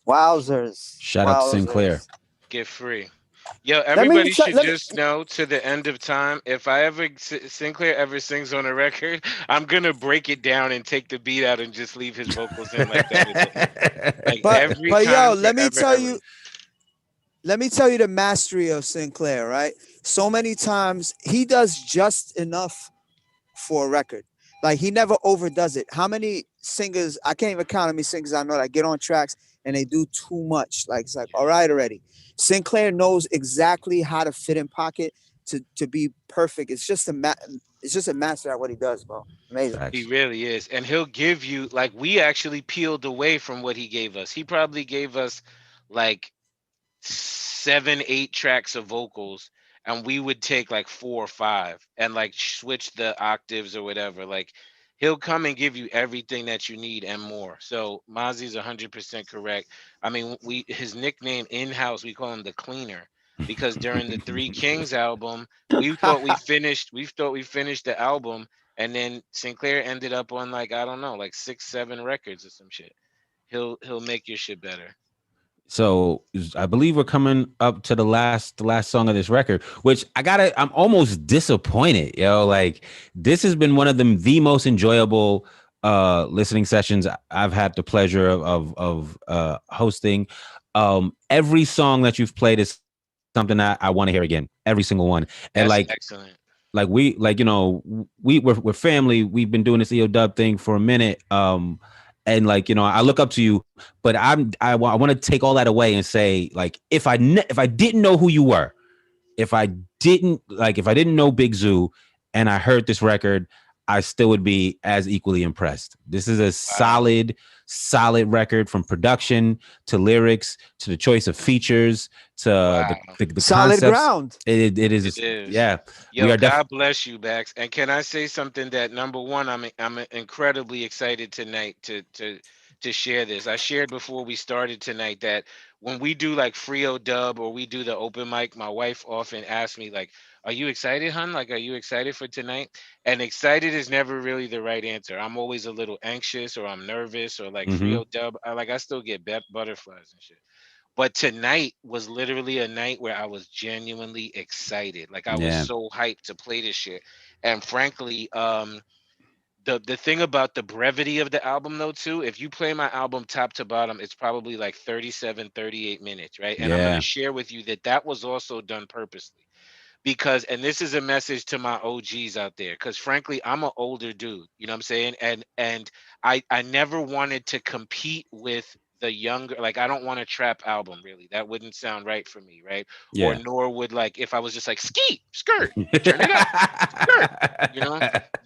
Wowzers.
Shout out to Sinclair.
Wowzers.
Get free. Yo,
Let me
everybody
tell-
should
let me-
just know to the end of time, if I ever Sinclair ever sings on a record, I'm gonna break it down and take the beat out and just leave his vocals in like that. Like every
But
time.
yo, let me
forever,
tell
ever.
you, let me tell you the mastery of Sinclair, right? So many times he does just enough for a record. Like he never overdoes it. How many singers, I can't even count how many singers I know that get on tracks and they do too much. Like it's like, all right already. Sinclair knows exactly how to fit in pocket to be perfect. It's just a master at what he does, bro. Amazing.
He really is. And he'll give you, like, we actually peeled away from what he gave us. He probably gave us like 7, 8 tracks of vocals, and we would take like 4 or 5 and like switch the octaves or whatever. Like he'll come and give you everything that you need and more. So Mozzie's 100% correct. I mean, his nickname in house, we call him the cleaner, because during the Three Kings album, we thought we finished the album, and then Sinclair ended up on like, I don't know, like 6, 7 records or some shit. He'll make your shit better.
So I believe we're coming up to the last song of this record, which I'm almost disappointed, yo. Like this has been one of the most enjoyable listening sessions I've had the pleasure of hosting. Every song that you've played is something that I want to hear again, every single one. And
That's
like
excellent.
like we're family. We've been doing this EOW thing for a minute. And like, I look up to you, but I want to take all that away and say, like, if I didn't know who you were, if I didn't know Big Zoo and I heard this record, I still would be as equally impressed. This is a solid record, from production to lyrics to the choice of features to the
solid
concepts.
ground.
It is.
It is.
Yeah.
Yo, God bless you, Bax. And can I say something that, number one, I'm incredibly excited tonight to share this. I shared before we started tonight that when we do like Frio Dub or we do the open mic, my wife often asks me like, "Are you excited, hun? Like, are you excited for tonight?" And excited is never really the right answer. I'm always a little anxious or I'm nervous or like
Mm-hmm.
Frio Dub. I still get butterflies and shit. But tonight was literally a night where I was genuinely excited. Like I was
Yeah.
so hyped to play this shit. And frankly, the thing about the brevity of the album though too, if you play my album top to bottom, it's probably like 37, 38 minutes, right? And I'm going to
Yeah.
share with you that that was also done purposely because, and this is a message to my OGs out there, because frankly I'm an older dude, you know what I'm saying, and I never wanted to compete with the younger, like I don't want a trap album, really, that wouldn't sound right for me, right? Or
Yeah.
nor would, like, if I was just like skeet skirt, turn it up, skirt, you know,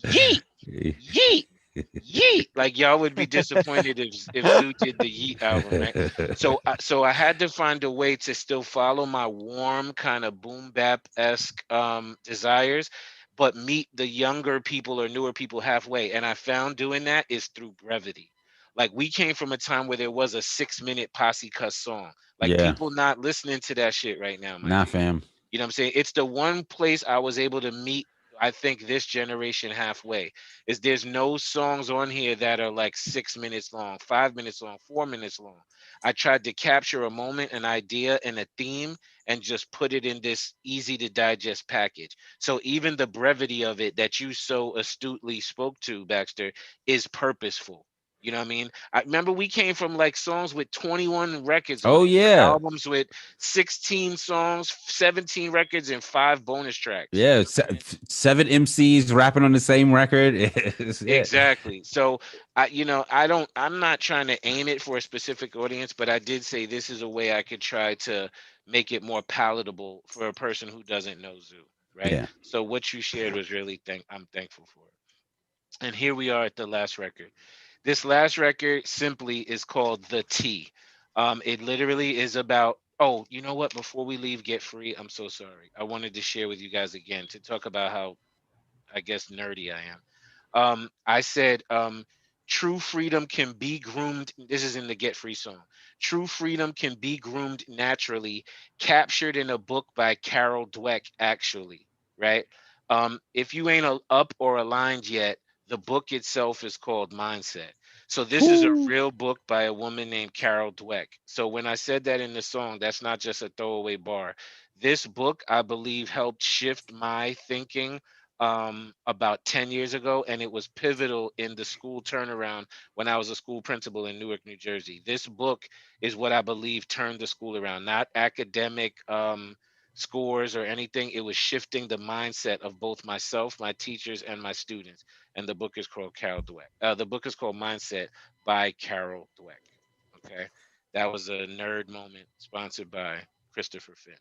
yeet, yeet, yeet. Like y'all would be disappointed if Zoo did the Yeet album, right? So I had to find a way to still follow my warm kind of boom bap esque desires, but meet the younger people or newer people halfway. And I found doing that is through brevity. Like we came from a time where there was a 6-minute posse cuss song. Like
Yeah.
people not listening to that shit right now, my
Nah,
G.
fam.
You know what I'm saying? It's the one place I was able to meet, I think, this generation halfway. Is there's no songs on here that are like 6 minutes long, 5 minutes long, 4 minutes long. I tried to capture a moment, an idea, and a theme and just put it in this easy to digest package. So even the brevity of it that you so astutely spoke to, Baxter, is purposeful. You know what I mean? I remember we came from like songs with 21 records on
Oh
it,
yeah.
albums with 16 songs, 17 records, and 5 bonus tracks. You
Yeah.
know what I'm saying?
7 MCs rapping on the same record. Yeah.
Exactly. So I'm not trying to aim it for a specific audience, but I did say this is a way I could try to make it more palatable for a person who doesn't know Zoo, right?
Yeah.
So what you shared was really I'm thankful for it. And here we are at the last record. This last record simply is called The T. It literally is about, oh, you know what? Before we leave Get Free, I'm so sorry. I wanted to share with you guys again to talk about how, I guess, nerdy I am. I said, true freedom can be groomed. This is in the Get Free song. True freedom can be groomed naturally, captured in a book by Carol Dweck, actually, right? If you ain't up or aligned yet, the book itself is called Mindset. So this is a real book by a woman named Carol Dweck. So when I said that in the song, that's not just a throwaway bar. This book, I believe, helped shift my thinking about 10 years ago, and it was pivotal in the school turnaround when I was a school principal in Newark, New Jersey. This book is what I believe turned the school around, not academic scores or anything. It was shifting the mindset of both myself, my teachers, and my students. And the book is called Carol Dweck. The book is called Mindset by Carol Dweck. Okay, that was a nerd moment sponsored by Christopher Finn.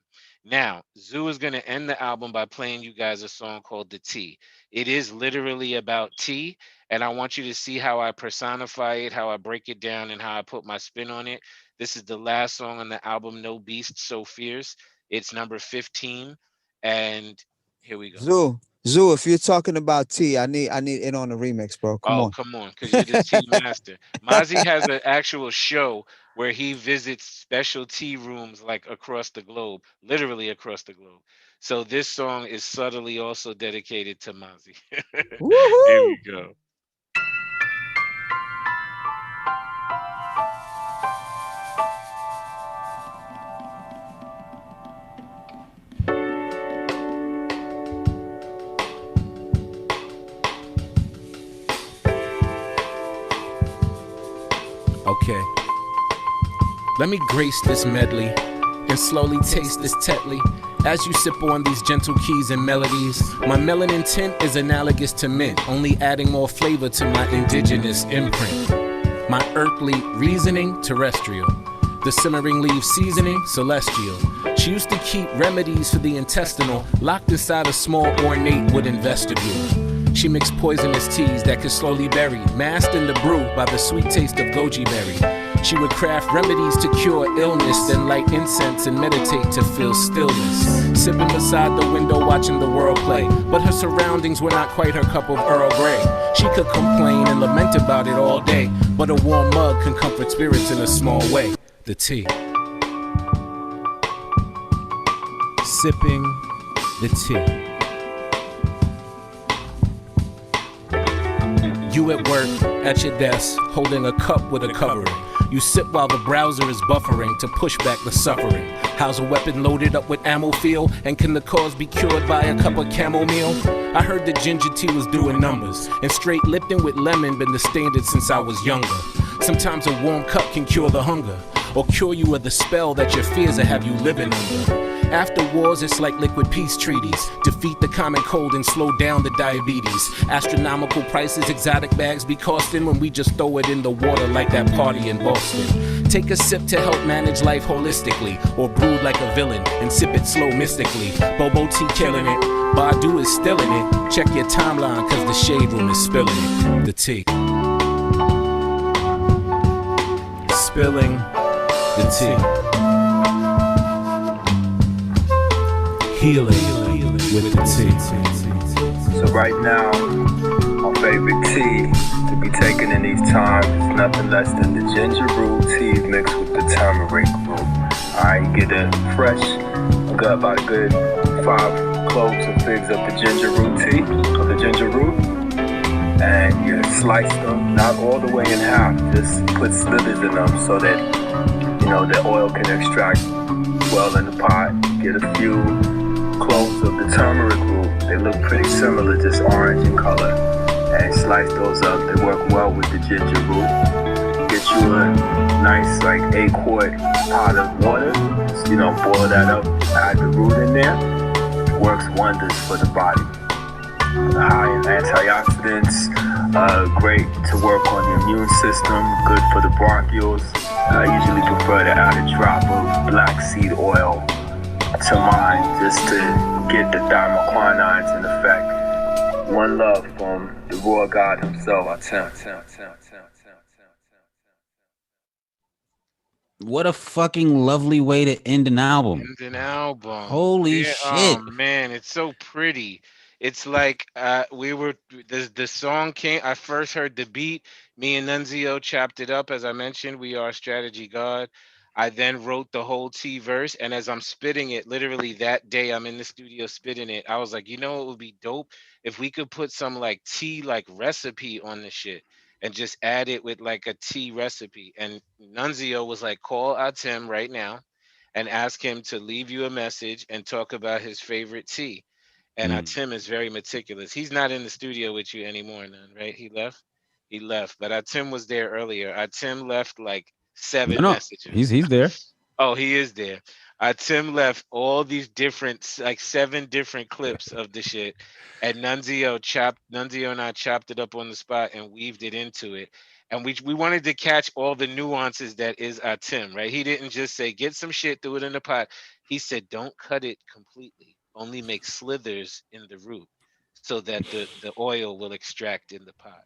Now, Zoo is going to end the album by playing you guys a song called The Tea. It is literally about tea, and I want you to see how I personify it, how I break it down, and how I put my spin on it. This is the last song on the album, No Beast So Fierce. It's number 15, and here we go.
Zoo, if you're talking about tea, I need it on the remix, bro. Come on.
Come on, because you're the tea master. Mozzie has an actual show where he visits special tea rooms like across the globe, literally across the globe. So this song is subtly also dedicated to Mozzie. Here
Woohoo!
we go.
Okay. Let me grace this medley and slowly taste this Tetley. As you sip on these gentle keys and melodies, my melanin tint is analogous to mint, only adding more flavor to my indigenous imprint. My earthly reasoning, terrestrial. The simmering leaf seasoning, celestial. She used to keep remedies for the intestinal, locked inside a small ornate wooden vestibule. She mixed poisonous teas that could slowly bury, masked in the brew by the sweet taste of goji berry. She would craft remedies to cure illness, then light incense and meditate to feel stillness. Sipping beside the window, watching the world play, but her surroundings were not quite her cup of Earl Grey. She could complain and lament about it all day, but a warm mug can comfort spirits in a small way. The tea. Sipping the tea. You at work, at your desk, holding a cup with a covering. You sip while the browser is buffering to push back the suffering. How's a weapon loaded up with ammo feel? And can the cause be cured by a cup of chamomile? I heard that ginger tea was doing numbers, and straight Lipton with lemon been the standard since I was younger. Sometimes a warm cup can cure the hunger, or cure you of the spell that your fears will have you living under. After wars, it's like liquid peace treaties. Defeat the common cold and slow down the diabetes. Astronomical prices, exotic bags be costing when we just throw it in the water like that party in Boston. Take a sip to help manage life holistically, or brood like a villain and sip it slow mystically. Bobo tea killing it, Badu is still in it. Check your timeline cause the shade room is spilling it. The tea. Spilling the tea. Healing with the tea.
So right now, my favorite tea to be taken in these times is nothing less than the ginger root tea mixed with the turmeric root. Alright, you get a fresh, about a good 5 cloves of figs of the ginger root tea, of the ginger root, and you slice them, not all the way in half, just put slithers in them so that, you know, the oil can extract well in the pot. Get a few cloves of the turmeric root. They look pretty similar, just orange in color. And slice those up. They work well with the ginger root. Get you a nice, like 8-quart pot of water. Just, you know, boil that up. Add the root in there. Works wonders for the body. High in antioxidants. Great to work on the immune system. Good for the bronchioles. I usually prefer to add a drop of black seed oil to mine just to get the thymoquinines in effect. One love from the royal god himself, Atem.
What a fucking lovely way to end an album. Holy shit.
Oh man, it's so pretty. It's like the song came, I first heard the beat, me and Nunzio chopped it up. As I mentioned, we are Strategy God. I then wrote the whole T verse, and as I'm spitting it, literally that day I'm in the studio spitting it, I was like, you know, it would be dope if we could put some like tea like recipe on the shit and just add it with like a tea recipe. And Nunzio was like, call Atem right now and ask him to leave you a message and talk about his favorite tea. And Atem is very meticulous. He's not in the studio with you anymore, none, right? He left. But Atem was there earlier. Atem left like 7 messages.
He's there.
Oh, he is there. Tim left all these different, like 7 different clips of the shit, and Nunzio and I chopped it up on the spot and weaved it into it. And we wanted to catch all the nuances that is Tim, right? He didn't just say get some shit, throw it in the pot. He said don't cut it completely. Only make slithers in the root so that the oil will extract in the pot.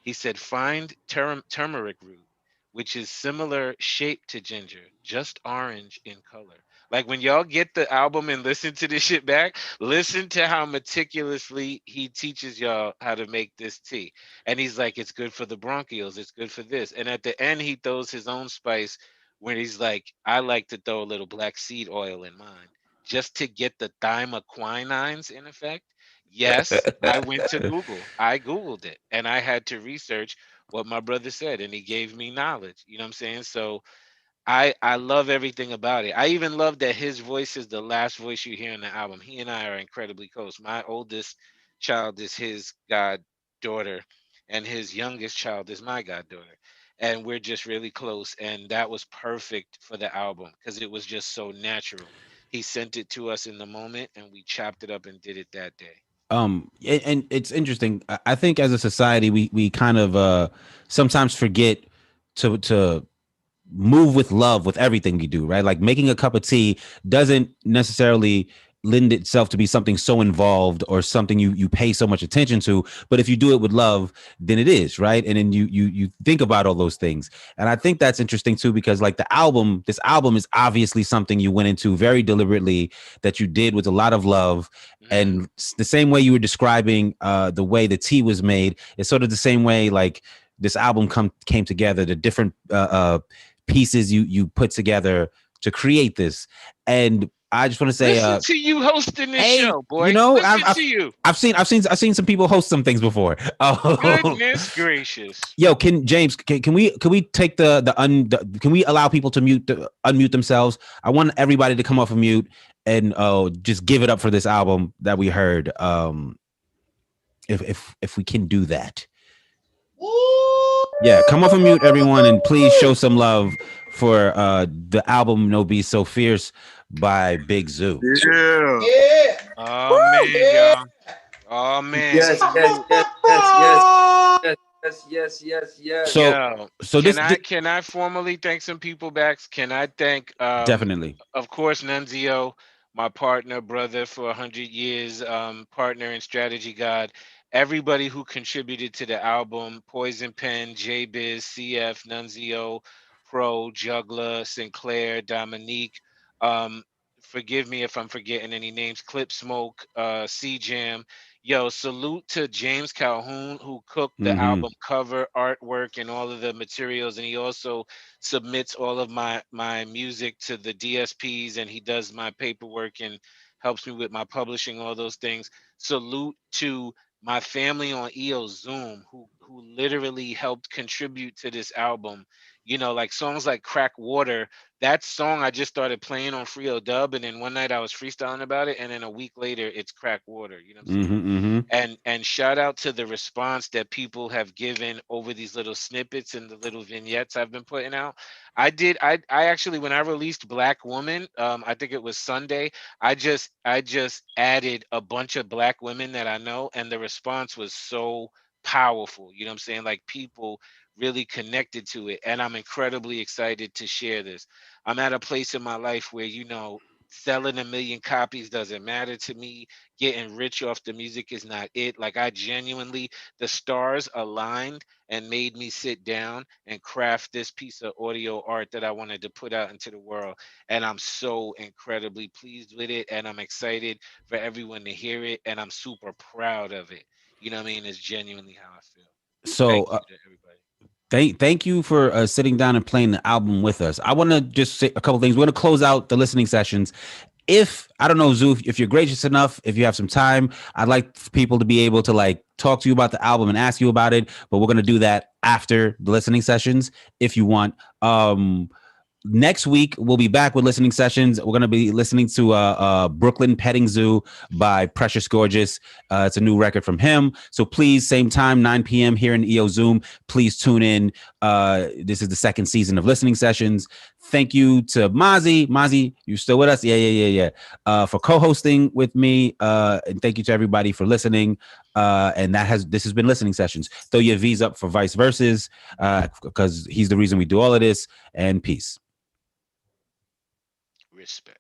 He said find turmeric root, which is similar shape to ginger, just orange in color. Like when y'all get the album and listen to this shit back, listen to how meticulously he teaches y'all how to make this tea. And he's like, it's good for the bronchioles, it's good for this. And at the end, he throws his own spice when he's like, I like to throw a little black seed oil in mine just to get the thymoquinines in effect. Yes, I went to Google. I Googled it and I had to research what my brother said, and he gave me knowledge. You know what I'm saying? So I love everything about it. I even love that his voice is the last voice you hear in the album. He and I are incredibly close. My oldest child is his goddaughter, and his youngest child is my goddaughter. And we're just really close. And that was perfect for the album because it was just so natural. He sent it to us in the moment, and we chopped it up and did it that day.
And it's interesting. I think as a society, we kind of sometimes forget to move with love with everything we do, right? Like making a cup of tea doesn't necessarily lend itself to be something so involved or something you pay so much attention to, but if you do it with love, then it is, right? And then you think about all those things. And I think that's interesting too, because like this album is obviously something you went into very deliberately, that you did with a lot of love. And the same way you were describing the way the tea was made, it's sort of the same way like this album came together, the different pieces you put together to create this. And I just want to say,
Listen to you hosting this
hey,
show, boy.
you know,
Listen to you.
I've seen some people host some things before. Oh,
Goodness gracious.
yo, can we take can we allow people to unmute themselves? I want everybody to come off of mute and just give it up for this album that we heard. If we can do that. Yeah, come off of mute, everyone, and please show some love for the album "No Be So Fierce" by Big Zoo.
Yeah.
Yeah.
Oh man, y'all. Oh man.
Yes, yes, yes, yes, yes, yes, yes, yes, yes.
So,
Yo,
so this
can I formally thank some people back? Can I thank
definitely.
of course Nunzio, my partner, brother for 100 years, partner and strategy god, everybody who contributed to the album, Poison Pen, J Biz, CF, Nunzio, Pro, Juggler, Sinclair, Dominique. Um, Forgive me if I'm forgetting any names. Clip Smoke, C Jam. Yo, salute to James Calhoun who cooked the
Mm-hmm.
album cover, artwork, and all of the materials, and he also submits all of my music to the DSPs, and he does my paperwork and helps me with my publishing, all those things. Salute to my family on EO Zoom who literally helped contribute to this album. You know, like songs like Crack Water, that song I just started playing on Frio Dub, and then one night I was freestyling about it, and then a week later it's Crack Water. You know what I'm saying?
Mm-hmm, mm-hmm.
And shout out to the response that people have given over these little snippets and the little vignettes I've been putting out. I actually, when I released Black Woman, I think it was Sunday, I just added a bunch of Black women that I know, and the response was so powerful. You know what I'm saying? Like people really connected to it, and I'm incredibly excited to share this. I'm at a place in my life where, selling 1 million copies doesn't matter to me. Getting rich off the music is not it. Like, I genuinely, the stars aligned and made me sit down and craft this piece of audio art that I wanted to put out into the world. And I'm so incredibly pleased with it, and I'm excited for everyone to hear it, and I'm super proud of it. You know what I mean? It's genuinely how I feel.
So,
Thank you to everybody.
thank you for sitting down and playing the album with us. I want to just say a couple things. We're going to close out the listening sessions. If I don't know, Zoo, if you're gracious enough, if you have some time, I'd like for people to be able to like talk to you about the album and ask you about it. But we're going to do that after the listening sessions if you want. Next week, we'll be back with listening sessions. We're going to be listening to Brooklyn Petting Zoo by Precious Gorgeous. It's a new record from him. So please, same time, 9 p.m. here in EO Zoom. Please tune in. This is the second season of listening sessions. Thank you to Mozzie. Mozzie, you still with us? Yeah. For co-hosting with me. And thank you to everybody for listening. And this has been listening sessions. Throw your V's up for Vice Versus, because he's the reason we do all of this. And peace.
Respect.